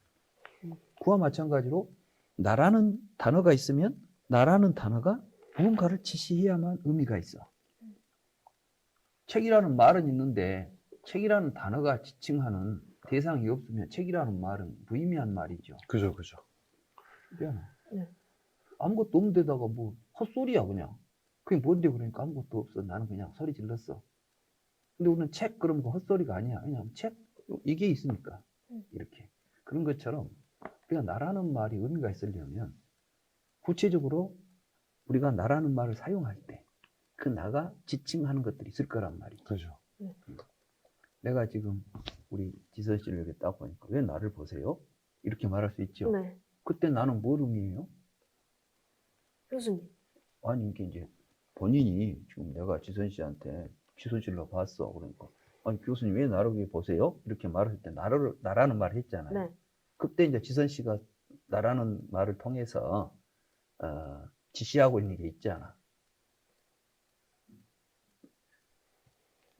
그와 마찬가지로 나라는 단어가 있으면 나라는 단어가 무언가를 지시해야만 의미가 있어. 책이라는 말은 있는데 책이라는 단어가 지칭하는 대상이 없으면 책이라는 말은 무의미한 말이죠. 그죠, 그죠. 미안해. 네. 아무것도 없는 데다가 뭐 헛소리야 그냥. 그게 뭔데 그러니까 아무것도 없어. 나는 그냥 소리 질렀어. 근데 우리는 책 그러면 그 헛소리가 아니야. 그냥 책 이게 있으니까 이렇게. 그런 것처럼 우리가 나라는 말이 의미가 있으려면 구체적으로 우리가 나라는 말을 사용할 때 그 나가 지칭하는 것들이 있을 거란 말이죠. 그죠. 내가 지금 우리 지선 씨를 이렇게 딱 보니까 왜 나를 보세요? 이렇게 말할 수 있죠. 네. 그때 나는 뭘 의미해요? 교수님. 아니 이게 이제 본인이 지금 내가 지선 씨한테 지선실로 봤어. 그러니까 아니 교수님 왜 나를 왜 보세요? 이렇게 말할 때 나라는 말을 했잖아요. 네. 그때 이제 지선 씨가 나라는 말을 통해서 지시하고 있는 게 있잖아.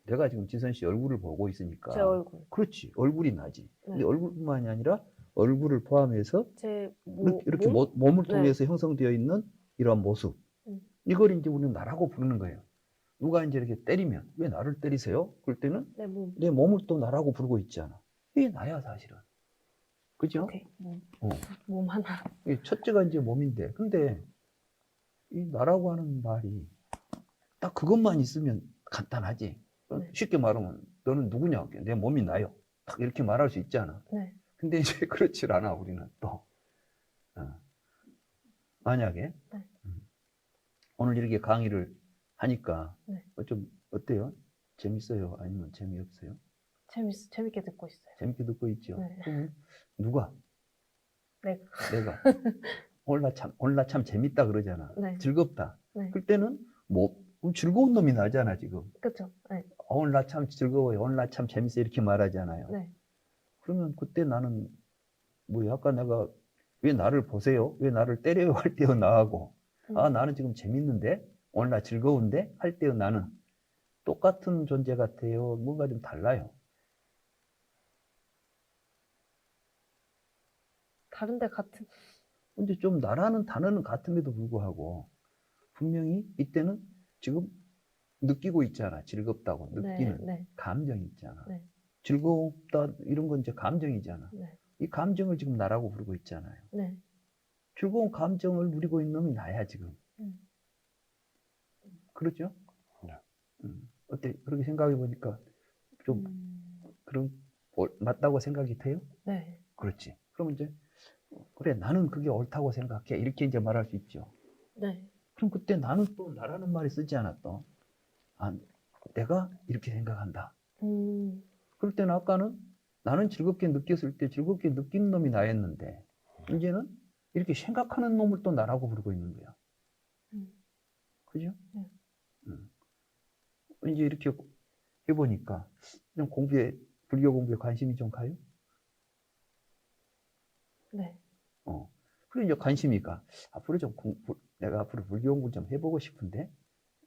내가 지금 지선 씨 얼굴을 보고 있으니까. 제 얼굴. 그렇지. 얼굴이 나지. 네. 근데 얼굴뿐만이 아니라 얼굴을 포함해서 제 이렇게 몸? 몸을 네. 통해서 형성되어 있는 이러한 모습. 이걸 이제 우리는 나라고 부르는 거예요. 누가 이제 이렇게 때리면 왜 나를 때리세요? 그럴 때는 내 몸. 내 몸을 또 나라고 부르고 있잖아. 이게 나야 사실은. 그죠? 오케이. 몸. 어. 몸 하나. 이 첫째가 이제 몸인데 근데 이 나라고 하는 말이 딱 그것만 있으면 간단하지. 네. 쉽게 말하면 너는 누구냐? 내 몸이 나요. 딱 이렇게 말할 수 있잖아. 네. 근데 이제 그렇질 않아 우리는 또. 만약에 네. 오늘 이렇게 강의를 하니까 네. 좀 어때요? 재밌어요? 아니면 재미없어요? 재밌게 듣고 있어요. 재밌게 듣고 있죠? 네. 그럼 누가? 내가. 오늘 나 참 재밌다 그러잖아. 네. 즐겁다. 네. 그때는 그럼 즐거운 놈이 나잖아 지금. 그렇죠. 네. 오늘 나 참 즐거워요. 오늘 나 참 재밌어 이렇게 말하잖아요. 네. 그러면 그때 나는 뭐 아까 내가 왜 나를 보세요? 왜 나를 때려요? 할 때의 나하고 아, 나는 지금 재밌는데? 오늘 나 즐거운데? 할 때의 나는 똑같은 존재 같아요. 뭔가 좀 달라요. 다른데 같은. 근데 좀 나라는 단어는 같음에도 불구하고 분명히 이때는 지금 느끼고 있잖아. 즐겁다고 네, 느끼는 네, 감정이 있잖아. 네, 즐겁다 이런 건 이제 감정이잖아. 네, 이 감정을 지금 나라고 부르고 있잖아요. 네. 즐거운 감정을 누리고 있는 놈이 나야 지금. 음. 그렇죠? 네. 어때? 그렇게 생각해 보니까 좀 그런 맞다고 생각이 돼요? 네. 그렇지. 그럼 이제 그래 나는 그게 옳다고 생각해 이렇게 이제 말할 수 있죠. 네. 그럼 그때 나는 또 나라는 말이 쓰지 않았던 아, 내가 이렇게 생각한다. 그럴 때는 아까는 나는 즐겁게 느꼈을 때 즐겁게 느낀 놈이 나였는데 이제는 이렇게 생각하는 놈을 또 나라고 부르고 있는 거야. 그죠? 네. 이제 이렇게 해보니까 좀 불교 공부에 관심이 좀 가요? 네. 그리고 이제 관심이가 앞으로 내가 앞으로 불교 공부 좀 해보고 싶은데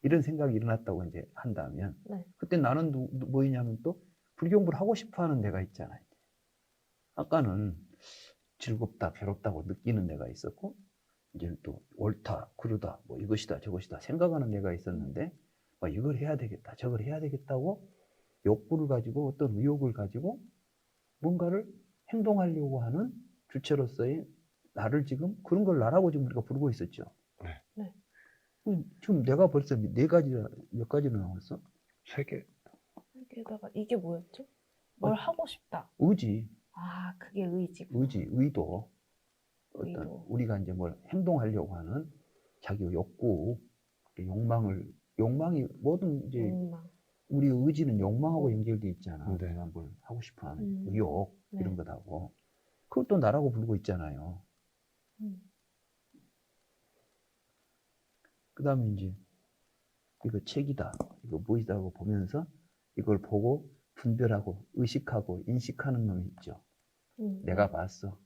이런 생각이 일어났다고 이제 한다면 네. 그때 나는 뭐이냐면 또 불교 공부를 하고 싶어 하는 내가 있잖아요. 아까는 즐겁다, 괴롭다고 느끼는 내가 있었고 이제 또 옳다, 그르다, 뭐 이것이다, 저것이다 생각하는 내가 있었는데 뭐 이걸 해야 되겠다, 저걸 해야 되겠다고 욕구를 가지고 어떤 의욕을 가지고 뭔가를 행동하려고 하는 주체로서의 나를 지금 그런 걸 나라고 지금 우리가 부르고 있었죠. 네. 네. 지금 내가 벌써 네 가지, 몇 가지나 나왔어? 3개. 여기다가 이게 뭐였죠? 뭘 하고 싶다. 의지, 아, 그게 의지. 의도. 어떤 의도. 우리가 이제 뭘 행동하려고 하는 자기 욕구, 욕망이 모든 이제 욕망. 우리 의지는 욕망하고 연결돼 있잖아. 네. 내가 뭘 하고 싶어 하는 의욕, 네. 이런 것하고. 그걸 또 나라고 부르고 있잖아요. 그 다음에 이제 이거 책이다, 이거 무엇이다고 보면서 이걸 보고 분별하고 의식하고 인식하는 놈이 있죠. 내가 봤어.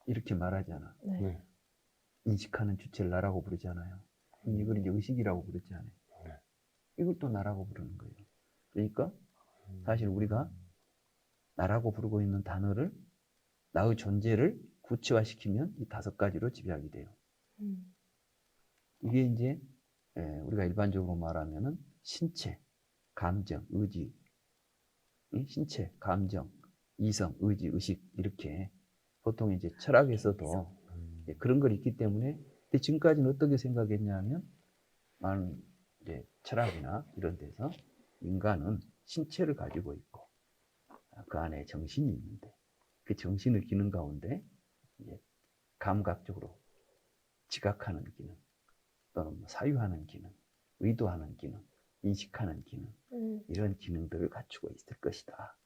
이렇게 말하잖아. 네. 네. 인식하는 주체를 나라고 부르잖아요. 이걸 이제 의식이라고 부르잖아요. 네. 이걸 또 나라고 부르는 거예요. 그러니까 사실 우리가 나라고 부르고 있는 단어를 나의 존재를 구체화시키면 이 5가지로 집약이 돼요. 이게 이제 우리가 일반적으로 말하면은 신체, 감정, 의지, 신체, 감정, 이성, 의지, 의식 이렇게 보통 이제 철학에서도 그런 걸 있기 때문에 근데 지금까지는 어떻게 생각했냐면 많은 이제 철학이나 이런 데서 인간은 신체를 가지고 있고 그 안에 정신이 있는데 그 정신의 기능 가운데 이제 감각적으로 지각하는 기능 또는 뭐 사유하는 기능, 의도하는 기능, 인식하는 기능 이런 기능들을 갖추고 있을 것이다.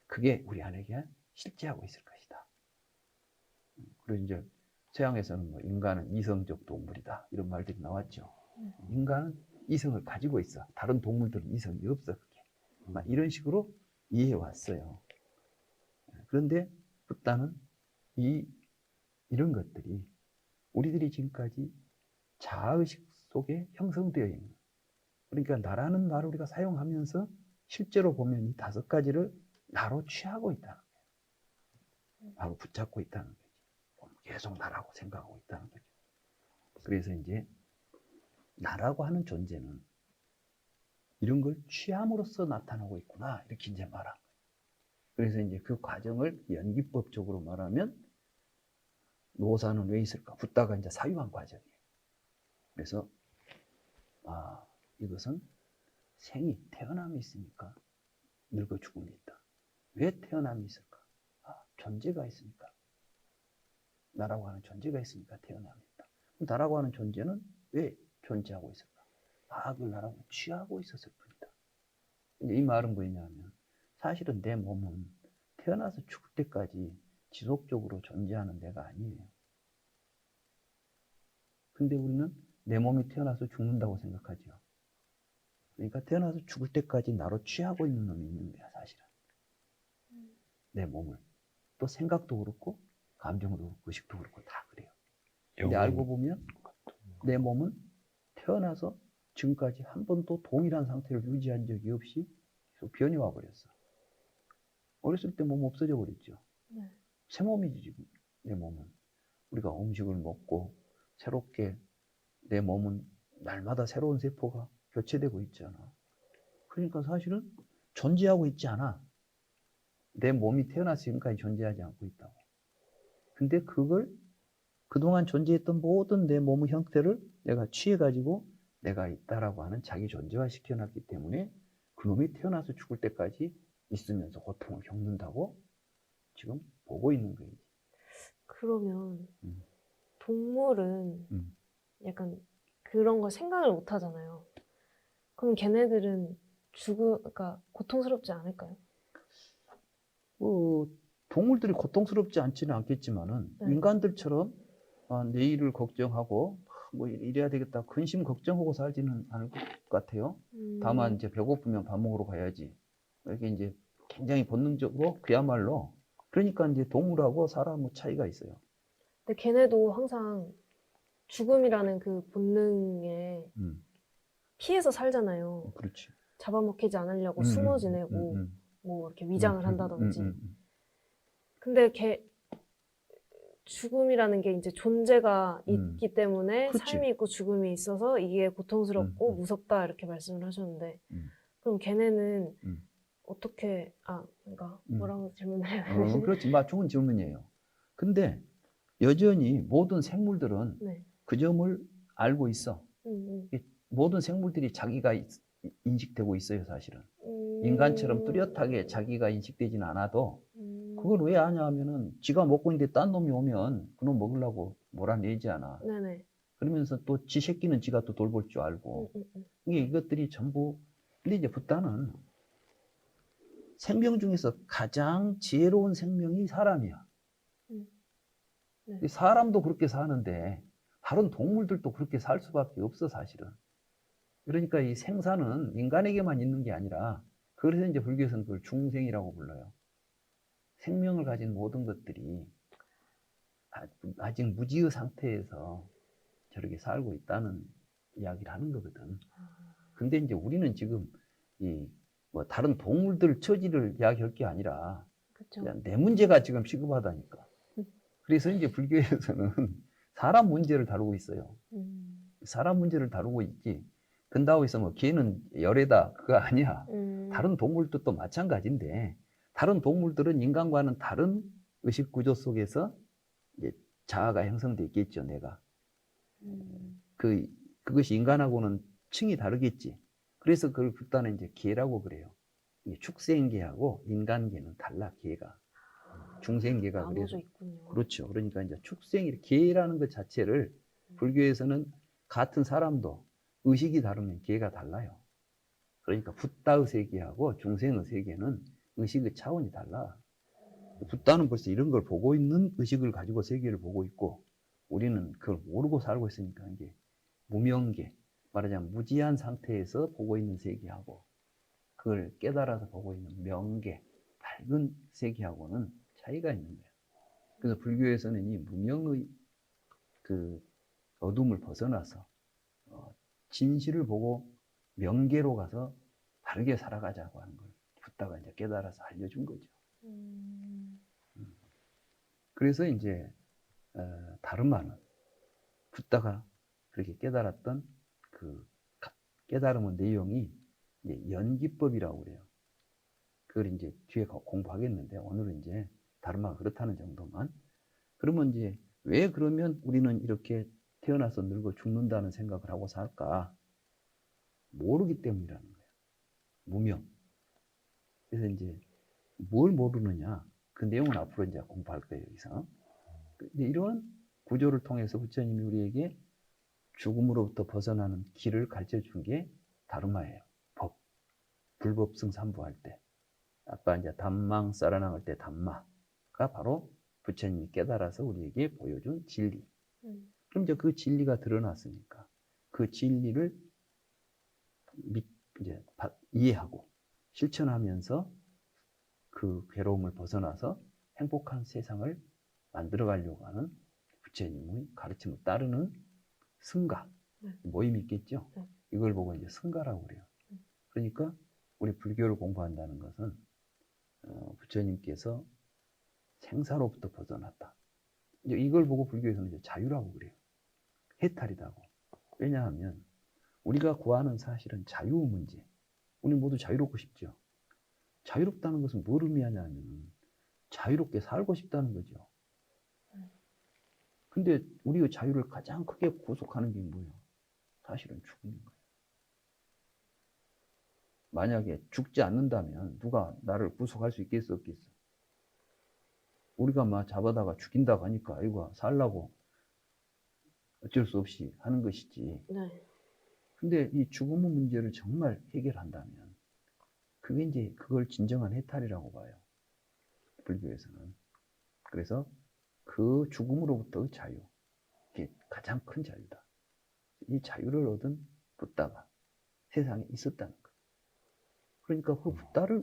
그게 우리 안에게 실제하고 있을 것이다. 그리고 이제 서양에서는 뭐 인간은 이성적 동물이다 이런 말들이 나왔죠. 인간은 이성을 가지고 있어. 다른 동물들은 이성이 없어. 그게. 이런 식으로 이해해 왔어요. 그런데 붓다는 이런 것들이 우리들이 지금까지 자아의식 속에 형성되어 있는 그러니까 나라는 말을 우리가 사용하면서 실제로 보면 이 5가지를 나로 취하고 있다는 거예요. 나로 붙잡고 있다는 거지. 계속 나라고 생각하고 있다는 거죠. 그래서 이제 나라고 하는 존재는 이런 걸 취함으로써 나타나고 있구나 이렇게 이제 말한 거예요. 그래서 이제 그 과정을 연기법적으로 말하면 노사는 왜 있을까? 붓다가 이제 사유한 과정이에요. 그래서 이것은 생이 태어남이 있으니까 늙어 죽음이 있다. 왜 태어남이 있을까? 존재가 있으니까. 나라고 하는 존재가 있으니까 태어남이 있다. 그럼 나라고 하는 존재는 왜 존재하고 있을까? 그걸 나라고 취하고 있었을 뿐이다. 이제 이 말은 뭐냐면 사실은 내 몸은 태어나서 죽을 때까지 지속적으로 존재하는 내가 아니에요. 근데 우리는 내 몸이 태어나서 죽는다고 생각하죠. 그러니까 태어나서 죽을 때까지 나로 취하고 있는 놈이 있는 거야, 사실은. 내 몸을. 또 생각도 그렇고, 감정도 그렇고 의식도 그렇고 다 그래요. 근데 영혼. 알고 보면 내 몸은 태어나서 지금까지 한 번도 동일한 상태를 유지한 적이 없이 계속 변이 와버렸어. 어렸을 때 몸 없어져 버렸죠. 네. 새 몸이지 지금 내 몸은. 우리가 음식을 먹고 새롭게 내 몸은 날마다 새로운 세포가 교체되고 있잖아. 그러니까 사실은 존재하고 있지 않아. 내 몸이 태어나서 지금까지 존재하지 않고 있다고. 근데 그걸 그동안 존재했던 모든 내 몸의 형태를 내가 취해가지고 내가 있다라고 하는 자기 존재화 시켜놨기 때문에 그놈이 태어나서 죽을 때까지 있으면서 고통을 겪는다고 지금 보고 있는 거예요. 그러면 음. 동물은 음. 약간 그런 거 생각을 못 하잖아요. 그럼 걔네들은 그러니까 고통스럽지 않을까요? 동물들이 고통스럽지 않지는 않겠지만은 네. 인간들처럼 내일을 걱정하고 뭐 이래야 되겠다 근심 걱정하고 살지는 않을 것 같아요. 다만 이제 배고프면 밥 먹으러 가야지. 이게 이제 굉장히 본능적으로 그야말로 그러니까 이제 동물하고 사람의 차이가 있어요. 근데 걔네도 항상 죽음이라는 그 본능에 피해서 살잖아요. 그렇지. 잡아먹히지 않으려고 숨어 지내고 뭐 이렇게 위장을 한다든지. 근데 죽음이라는 게 이제 존재가 있기 때문에 그치. 삶이 있고 죽음이 있어서 이게 고통스럽고 무섭다 이렇게 말씀을 하셨는데 그럼 걔네는 어떻게 그러니까 뭐라고 질문을 해야 되지? 그렇지. 좋은 질문이에요. 근데 여전히 모든 생물들은 네. 그 점을 알고 있어. 모든 생물들이 자기가 인식되고 있어요, 사실은. 인간처럼 뚜렷하게 자기가 인식되지는 않아도 그걸 왜 아냐 하면은 지가 먹고 있는데 딴 놈이 오면 그놈 먹으려고 몰아내지 않아. 네네. 그러면서 또 지 새끼는 지가 또 돌볼 줄 알고. 이것들이 전부. 근데 이제 붓다는 생명 중에서 가장 지혜로운 생명이 사람이야. 네. 사람도 그렇게 사는데 다른 동물들도 그렇게 살 수밖에 없어, 사실은. 그러니까 이 생사는 인간에게만 있는 게 아니라 그래서 이제 불교에서는 그걸 중생이라고 불러요. 생명을 가진 모든 것들이 아직 무지의 상태에서 저렇게 살고 있다는 이야기를 하는 거거든. 근데 이제 우리는 지금 뭐 다른 동물들 처지를 이야기할 게 아니라 그쵸. 그냥 내 문제가 지금 시급하다니까. 그래서 이제 불교에서는 사람 문제를 다루고 있어요. 사람 문제를 다루고 있지. 근다고해서 뭐 걔는 열애다 그거 아니야. 다른 동물들도 마찬가지인데 다른 동물들은 인간과는 다른 의식 구조 속에서 이제 자아가 형성돼 있겠죠, 내가. 그것이 인간하고는 층이 다르겠지. 그래서 그걸 극단은 이제 개라고 그래요. 축생개하고 인간개는 달라, 개가. 중생개가 나눠져 그래서. 있군요. 그렇죠. 그러니까 이제 개라는 것 자체를 불교에서는 같은 사람도 의식이 다르면 개가 달라요. 그러니까 붓다의 세계하고 중생의 세계는 의식의 차원이 달라. 붓다는 벌써 이런 걸 보고 있는 의식을 가지고 세계를 보고 있고 우리는 그걸 모르고 살고 있으니까 이게 무명계, 말하자면 무지한 상태에서 보고 있는 세계하고 그걸 깨달아서 보고 있는 명계, 밝은 세계하고는 차이가 있는 거예요. 그래서 불교에서는 이 무명의 그 어둠을 벗어나서 진실을 보고 명계로 가서 다르게 살아가자고 하는 걸 붓다가 이제 깨달아서 알려준 거죠. 그래서 이제 다른마는 붓다가 그렇게 깨달았던 그 깨달음의 내용이 이제 연기법이라고 그래요. 그걸 이제 뒤에 공부하겠는데 오늘은 이제 다른마가 그렇다는 정도만. 그러면 이제 왜 그러면 우리는 이렇게 태어나서 늙어 죽는다는 생각을 하고 살까? 모르기 때문이라는 거예요. 무명. 그래서 이제 뭘 모르느냐? 그 내용은 앞으로 이제 공부할 거예요, 여기서. 이런 구조를 통해서 부처님이 우리에게 죽음으로부터 벗어나는 길을 가르쳐 준 게 다르마예요. 법. 불법승 삼부할 때. 아까 이제 담망 싸라낭 때 담마가 바로 부처님이 깨달아서 우리에게 보여준 진리. 그럼 이제 그 진리가 드러났으니까 그 진리를 이제 이해하고 실천하면서 그 괴로움을 벗어나서 행복한 세상을 만들어가려고 하는 부처님의 가르침을 따르는 승가, 네. 모임이 있겠죠. 네. 이걸 보고 이제 승가라고 그래요. 그러니까 우리 불교를 공부한다는 것은 부처님께서 생사로부터 벗어났다. 이제 이걸 보고 불교에서는 이제 자유라고 그래요. 해탈이라고. 왜냐하면 우리가 구하는 사실은 자유의 문제. 우리 모두 자유롭고 싶죠. 자유롭다는 것은 뭘 의미하냐면 자유롭게 살고 싶다는 거죠. 근데 우리의 자유를 가장 크게 구속하는 게 뭐예요? 사실은 죽는 거예요. 만약에 죽지 않는다면 누가 나를 구속할 수 있겠어, 없겠어? 우리가 막 잡아다가 죽인다고 하니까 아이고 살라고 어쩔 수 없이 하는 것이지. 네. 근데 이 죽음의 문제를 정말 해결한다면 그게 이제 그걸 진정한 해탈이라고 봐요. 불교에서는. 그래서 그 죽음으로부터의 자유, 이게 가장 큰 자유다. 이 자유를 얻은 붓다가 세상에 있었다는 거예요. 그러니까 그 붓다를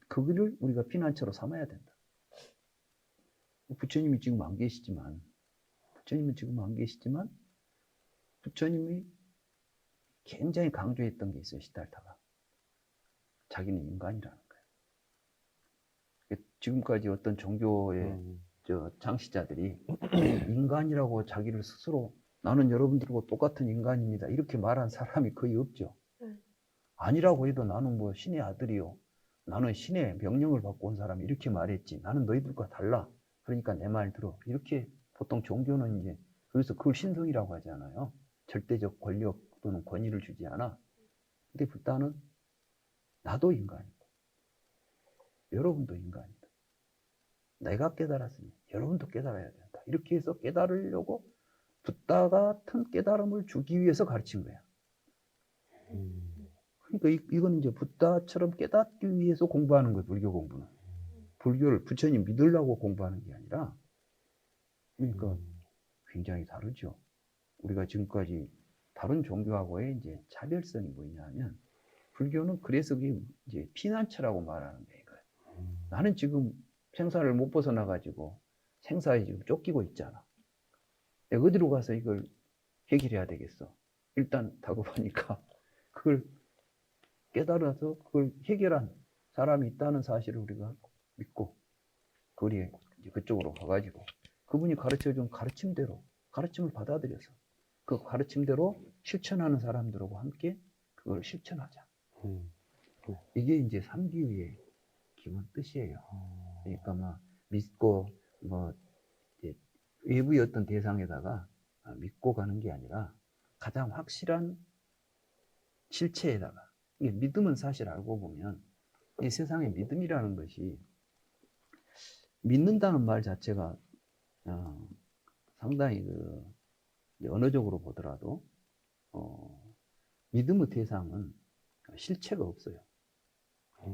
그거를 우리가 피난처로 삼아야 된다. 부처님이 지금 안 계시지만, 부처님이 굉장히 강조했던 게 있어요, 시달타가. 자기는 인간이라는 거예요. 지금까지 어떤 종교의 창시자들이 인간이라고 자기를 스스로 나는 여러분들과 똑같은 인간입니다. 이렇게 말한 사람이 거의 없죠. 아니라고 해도 나는 뭐 신의 아들이요. 나는 신의 명령을 받고 온 사람 이렇게 말했지. 나는 너희들과 달라. 그러니까 내 말 들어. 이렇게 보통 종교는 이제 그래서 그걸 신성이라고 하잖아요. 절대적 권력 또는 권위를 주지 않아. 근데 붓다는 나도 인간이고 여러분도 인간이다. 내가 깨달았으니 여러분도 깨달아야 된다. 이렇게 해서 깨달으려고 붓다 같은 깨달음을 주기 위해서 가르친 거야. 그러니까 이건 이제 붓다처럼 깨닫기 위해서 공부하는 거예요. 불교 공부는. 불교를 부처님 믿으려고 공부하는 게 아니라 그러니까 굉장히 다르죠. 우리가 지금까지 다른 종교하고의 이제 차별성이 뭐냐면 불교는 그래서 그게 이제 피난처라고 말하는 게 이거예요. 나는 지금 생사를 못 벗어나 가지고 생사에 지금 쫓기고 있잖아. 내가 어디로 가서 이걸 해결해야 되겠어? 일단 다급하니까 그걸 깨달아서 그걸 해결한 사람이 있다는 사실을 우리가 믿고 거리에 그쪽으로 가가지고 그분이 가르쳐준 가르침대로 가르침을 받아들여서 그 가르침대로 실천하는 사람들하고 함께 그걸 실천하자. 이게 이제 삼기의 기본 뜻이에요. 그러니까 막 믿고 뭐 외부의 어떤 대상에다가 믿고 가는 게 아니라 가장 확실한 실체에다가 이게 믿음은 사실 알고 보면 이 세상에 믿음이라는 것이 믿는다는 말 자체가 상당히 언어적으로 보더라도 믿음의 대상은 실체가 없어요.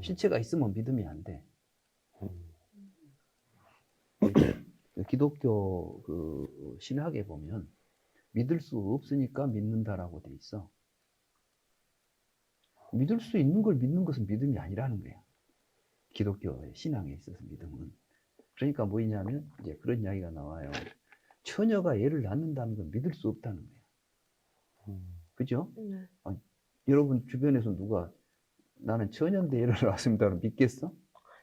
실체가 있으면 믿음이 안 돼. 기독교 그 신학에 보면 믿을 수 없으니까 믿는다라고 돼 있어. 믿을 수 있는 걸 믿는 것은 믿음이 아니라는 거야. 기독교의 신앙에 있어서 믿음은. 그러니까 뭐냐면 이제 그런 이야기가 나와요. 처녀가 애를 낳는다는 건 믿을 수 없다는 거야. 그죠? 네. 여러분 주변에서 누가 나는 처녀인데 애를 낳았습니다를 믿겠어?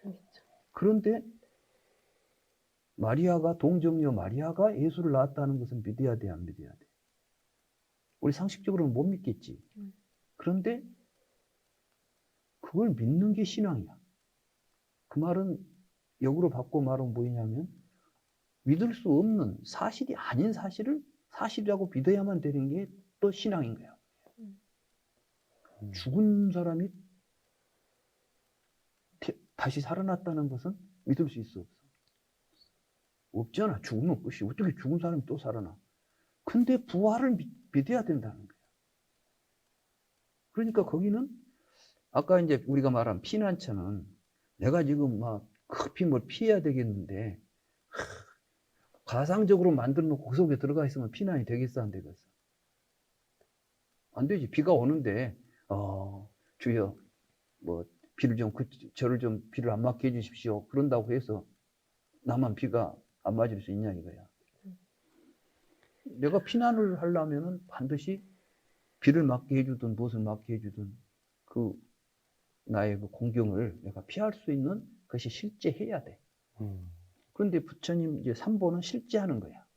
아니겠죠. 그런데 동정녀 마리아가 예수를 낳았다는 것은 믿어야 돼, 안 믿어야 돼? 우리 상식적으로는 못 믿겠지. 그런데 그걸 믿는 게 신앙이야. 그 말은 역으로 바꿔 말하면 뭐냐면 믿을 수 없는 사실이 아닌 사실을 사실이라고 믿어야만 되는 게 또 신앙인 거야. 죽은 사람이 다시 살아났다는 것은 믿을 수 있어, 없어? 없잖아. 죽으면 끝이. 어떻게 죽은 사람이 또 살아나? 근데 부활을 믿어야 된다는 거야. 그러니까 거기는 아까 이제 우리가 말한 피난처는 내가 지금 막 급히 뭘 피해야 되겠는데 가상적으로 만들어 놓고 그 속에 들어가 있으면 피난이 되겠어, 안 되겠어? 안 되지. 비가 오는데 주여 뭐 비를 좀 비를 안 맞게 해주십시오. 그런다고 해서 나만 비가 안 맞을 수 있냐 이거야. 내가 피난을 하려면은 반드시 비를 맞게 해주든 무엇을 맞게 해주든 그 나의 그 공경을 내가 피할 수 있는 것이 실제 해야 돼. 그런데 부처님 이제 삼보는 실제 하는 거야.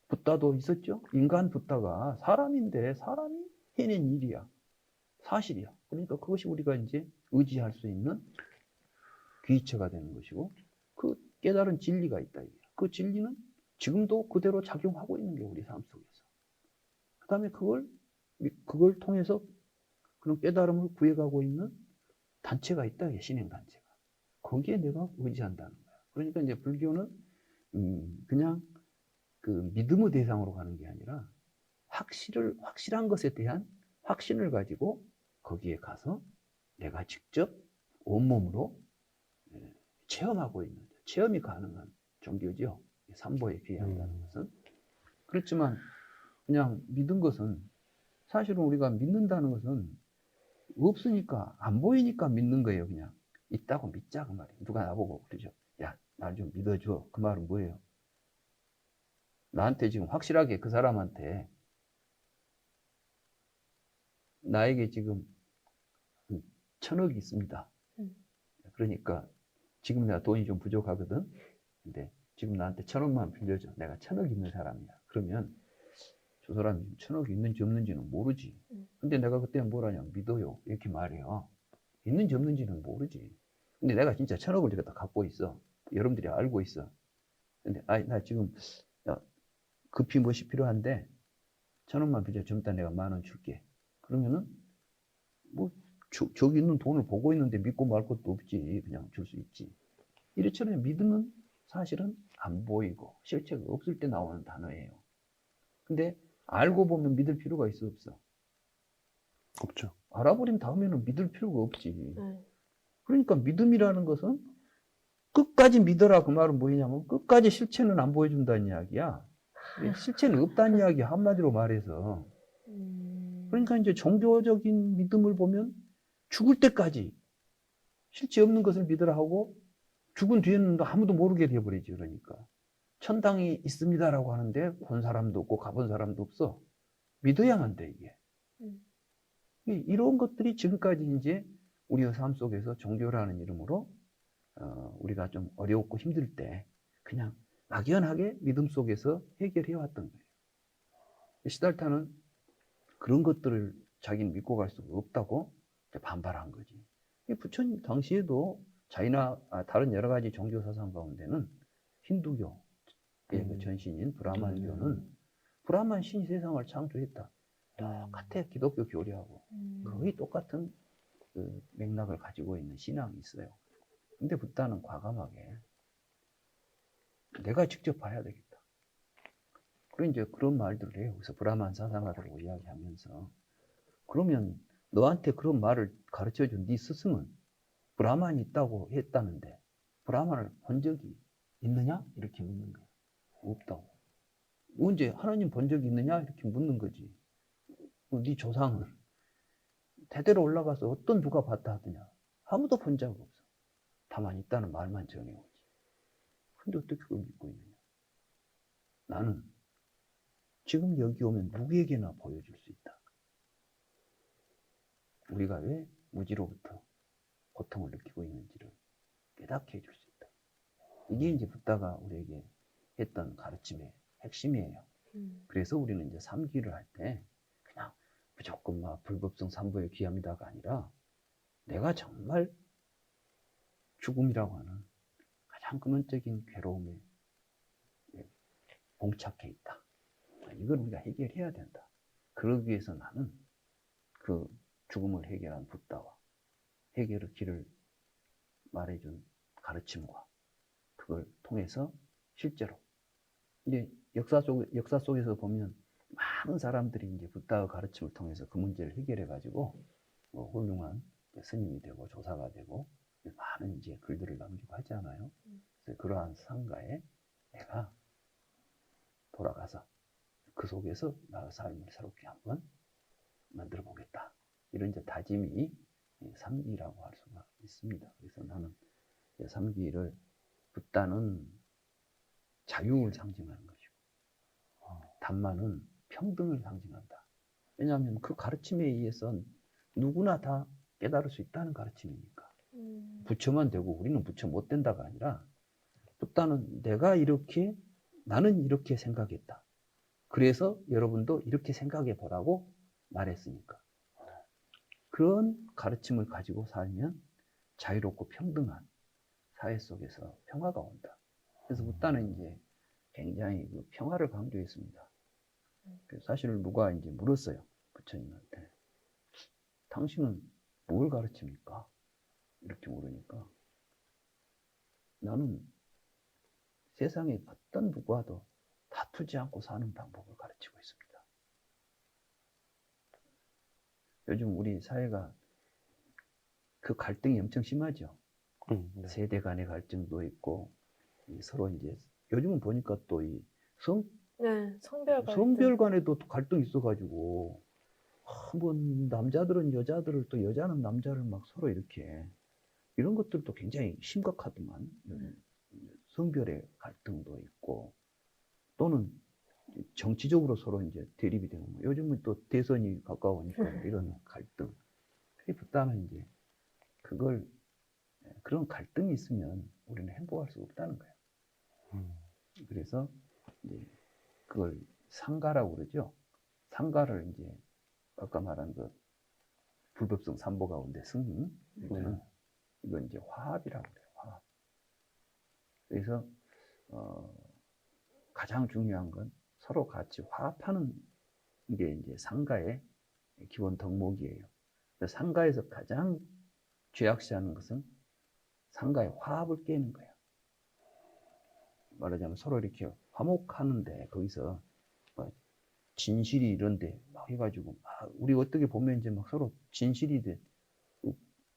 붓다도 있었죠? 인간 붓다가 사람인데 사람이 해낸 일이야. 사실이야. 그러니까 그것이 우리가 이제 의지할 수 있는 귀처가 되는 것이고 그 깨달은 진리가 있다. 그 진리는 지금도 그대로 작용하고 있는 게 우리 삶 속에서. 그 다음에 그걸 통해서 그런 깨달음을 구해가고 있는 단체가 있다. 신행단체가. 거기에 내가 의지한다는 거야. 그러니까 이제 불교는 그냥 그 믿음의 대상으로 가는 게 아니라 확실한 것에 대한 확신을 가지고 거기에 가서 내가 직접 온몸으로 체험하고 있는, 체험이 가능한 종교죠. 삼보에 비한다는 것은. 그렇지만 그냥 믿은 것은 사실은 우리가 믿는다는 것은 없으니까 안 보이니까 믿는 거예요. 그냥 있다고 믿자 그 말이에요. 누가 나보고 그러죠. 야, 날 좀 믿어줘. 그 말은 뭐예요? 나한테 지금 확실하게 그 사람한테 나에게 지금 1,000억이 있습니다. 그러니까 지금 내가 돈이 좀 부족하거든. 근데 지금 나한테 1,000억만 빌려줘. 내가 1,000억 있는 사람이야. 그러면 저 사람이 1,000억이 있는지 없는지는 모르지. 근데 내가 그때 뭐라냐 믿어요. 이렇게 말해요. 있는지 없는지는 모르지. 근데 내가 진짜 1,000억을 갖다 갖고 있어. 여러분들이 알고 있어. 근데 나 지금 급히 무엇이 필요한데 1,000억만 빌려. 좀 이따 내가 10,000원 줄게. 그러면은 뭐 저기 있는 돈을 보고 있는데 믿고 말 것도 없지. 그냥 줄 수 있지. 이래처럼 믿음은 사실은 안 보이고 실체가 없을 때 나오는 단어예요. 근데 알고 보면 믿을 필요가 있어 없어? 없죠. 알아버린 다음에는 믿을 필요가 없지. 그러니까 믿음이라는 것은 끝까지 믿어라 그 말은 뭐냐면 끝까지 실체는 안 보여준다는 이야기야. 실체는 없다는 이야기 한마디로 말해서. 그러니까 이제 종교적인 믿음을 보면 죽을 때까지 실체 없는 것을 믿으라 하고 죽은 뒤에는 아무도 모르게 되어버리지. 그러니까 천당이 있습니다라고 하는데 본 사람도 없고 가본 사람도 없어. 믿어야만 돼 이게. 이런 것들이 지금까지 이제 우리의 삶 속에서 종교라는 이름으로 우리가 좀 어려웠고 힘들 때 그냥 막연하게 믿음 속에서 해결해 왔던 거예요. 시달타는 그런 것들을 자기는 믿고 갈 수가 없다고 반발한 거지. 부처님 당시에도 자이나 다른 여러 가지 종교 사상 가운데는 힌두교의 그 전신인 브라만교는 브라만 신이 세상을 창조했다. 똑같아 기독교 교리하고 거의 똑같은 그 맥락을 가지고 있는 신앙이 있어요. 근데 붓다는 과감하게 내가 직접 봐야 되겠다. 그런 이제 그런 말들을 해요. 그래서 브라만 사상가들하고 이야기하면서 그러면 너한테 그런 말을 가르쳐준 네 스승은 브라만이 있다고 했다는데 브라만을 본 적이 있느냐? 이렇게 묻는 거야. 없다고. 언제 하나님 본 적이 있느냐? 이렇게 묻는 거지. 네 조상을 대대로 올라가서 어떤 누가 봤다 하더냐? 아무도 본 적 없어. 다만 있다는 말만 전해오지. 근데 어떻게 그걸 믿고 있느냐? 나는 지금 여기 오면 누구에게나 보여줄 수 있다. 우리가 왜 무지로부터 고통을 느끼고 있는지를 깨닫게 해줄 수 있다. 이게 이제 붓다가 우리에게 했던 가르침의 핵심이에요. 그래서 우리는 이제 삼기를 할 때 그냥 무조건 막 불법성 삼보에 귀합니다가 아니라 내가 정말 죽음이라고 하는 가장 근원적인 괴로움에 봉착해 있다. 이걸 우리가 해결해야 된다. 그러기 위해서 나는 그 죽음을 해결한 붓다와 해결의 길을 말해준 가르침과 그걸 통해서 실제로 이제 역사 속에서 보면 많은 사람들이 이제 붓다의 가르침을 통해서 그 문제를 해결해 가지고 훌륭한 스님이 되고 조사가 되고 많은 이제 글들을 남기고 하잖아요. 그래서 그러한 상가에 내가 돌아가서 그 속에서 나의 삶을 새롭게 한번 만들어 보겠다. 이런 이제 다짐이 삼기라고 할 수가 있습니다. 그래서 나는 삼기를 붓다는 자유를 상징하는 것이고, 단마는 평등을 상징한다. 왜냐하면 그 가르침에 의해서 누구나 다 깨달을 수 있다는 가르침이니까. 부처만 되고 우리는 부처 못 된다가 아니라, 일단은 나는 이렇게 생각했다. 그래서 여러분도 이렇게 생각해 보라고 말했으니까. 그런 가르침을 가지고 살면 자유롭고 평등한 사회 속에서 평화가 온다. 그래서 부다는 이제 굉장히 그 평화를 강조했습니다. 그래서 사실 누가 이제 물었어요. 부처님한테. 당신은 뭘 가르칩니까? 이렇게 물으니까 나는 세상에 어떤 누구와도 다투지 않고 사는 방법을 가르치고 있습니다. 요즘 우리 사회가 그 갈등이 엄청 심하죠. 네. 세대 간의 갈등도 있고, 서로 이제 요즘은 보니까 또 이 네, 성별 갈등. 성별 간에도 또 갈등이 있어가지고, 뭐 남자들은 여자들을 또 여자는 남자를 막 서로 이렇게, 이런 것들도 굉장히 심각하더만. 성별의 갈등도 있고, 또는 정치적으로 서로 이제 대립이 되는 거. 요즘은 또 대선이 가까우니까 이런 갈등. 그보다는 이제 그런 갈등이 있으면 우리는 행복할 수 없다는 거예요. 그래서 이제 그걸 상가라고 그러죠. 상가를 이제 아까 말한 그 불법성 삼보 가운데 이건 이제 화합이라고 그래요. 화합. 그래서 가장 중요한 건 서로 같이 화합하는 게 이제 상가의 기본 덕목이에요. 상가에서 가장 죄악시하는 것은 상가의 화합을 깨는 거예요. 말하자면 서로 이렇게 화목하는데 거기서 막 진실이 이런데 막 해가지고 우리 어떻게 보면 이제 막 서로 진실이 돼.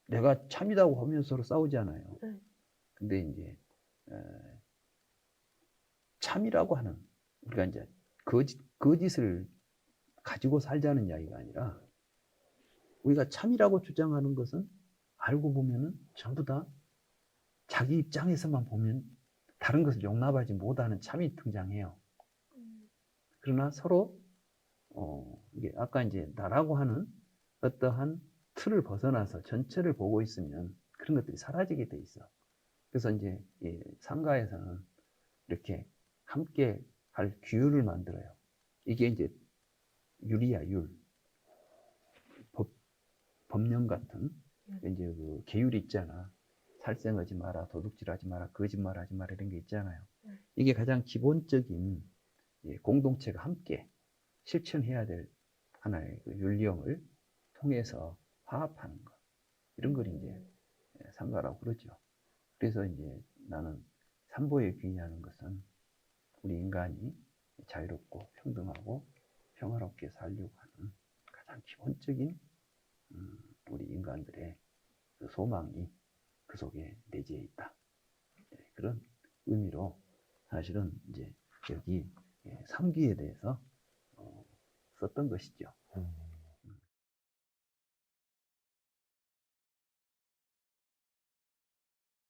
내가 참이라고 하면서 서로 싸우잖아요. 근데 이제 참이라고 하는, 우리가 이제 거짓을 가지고 살자는 이야기가 아니라, 우리가 참이라고 주장하는 것은 알고 보면은 전부 다 자기 입장에서만 보면 다른 것을 용납하지 못하는 참이 등장해요. 그러나 서로 이게 아까 이제 나라고 하는 어떠한 틀을 벗어나서 전체를 보고 있으면 그런 것들이 사라지게 돼 있어. 그래서 이제 이 상가에서는 이렇게 함께 할 규율을 만들어요. 이게 이제 율이야, 율. 법령 같은 이제 그 계율이 있잖아. 살생하지 마라, 도둑질하지 마라, 거짓말하지 마라 이런 게 있잖아요. 이게 가장 기본적인 공동체가 함께 실천해야 될 하나의 그 윤리형을 통해서 화합하는 것, 이런 걸 이제 상가라고 그러죠. 그래서 이제 나는 삼보에 귀의하는 것은 우리 인간이 자유롭고 평등하고 평화롭게 살려고 하는 가장 기본적인 우리 인간들의 그 소망이 그 속에 내재해 있다. 그런 의미로 사실은 이제 여기 삼기에 대해서 썼던 것이죠.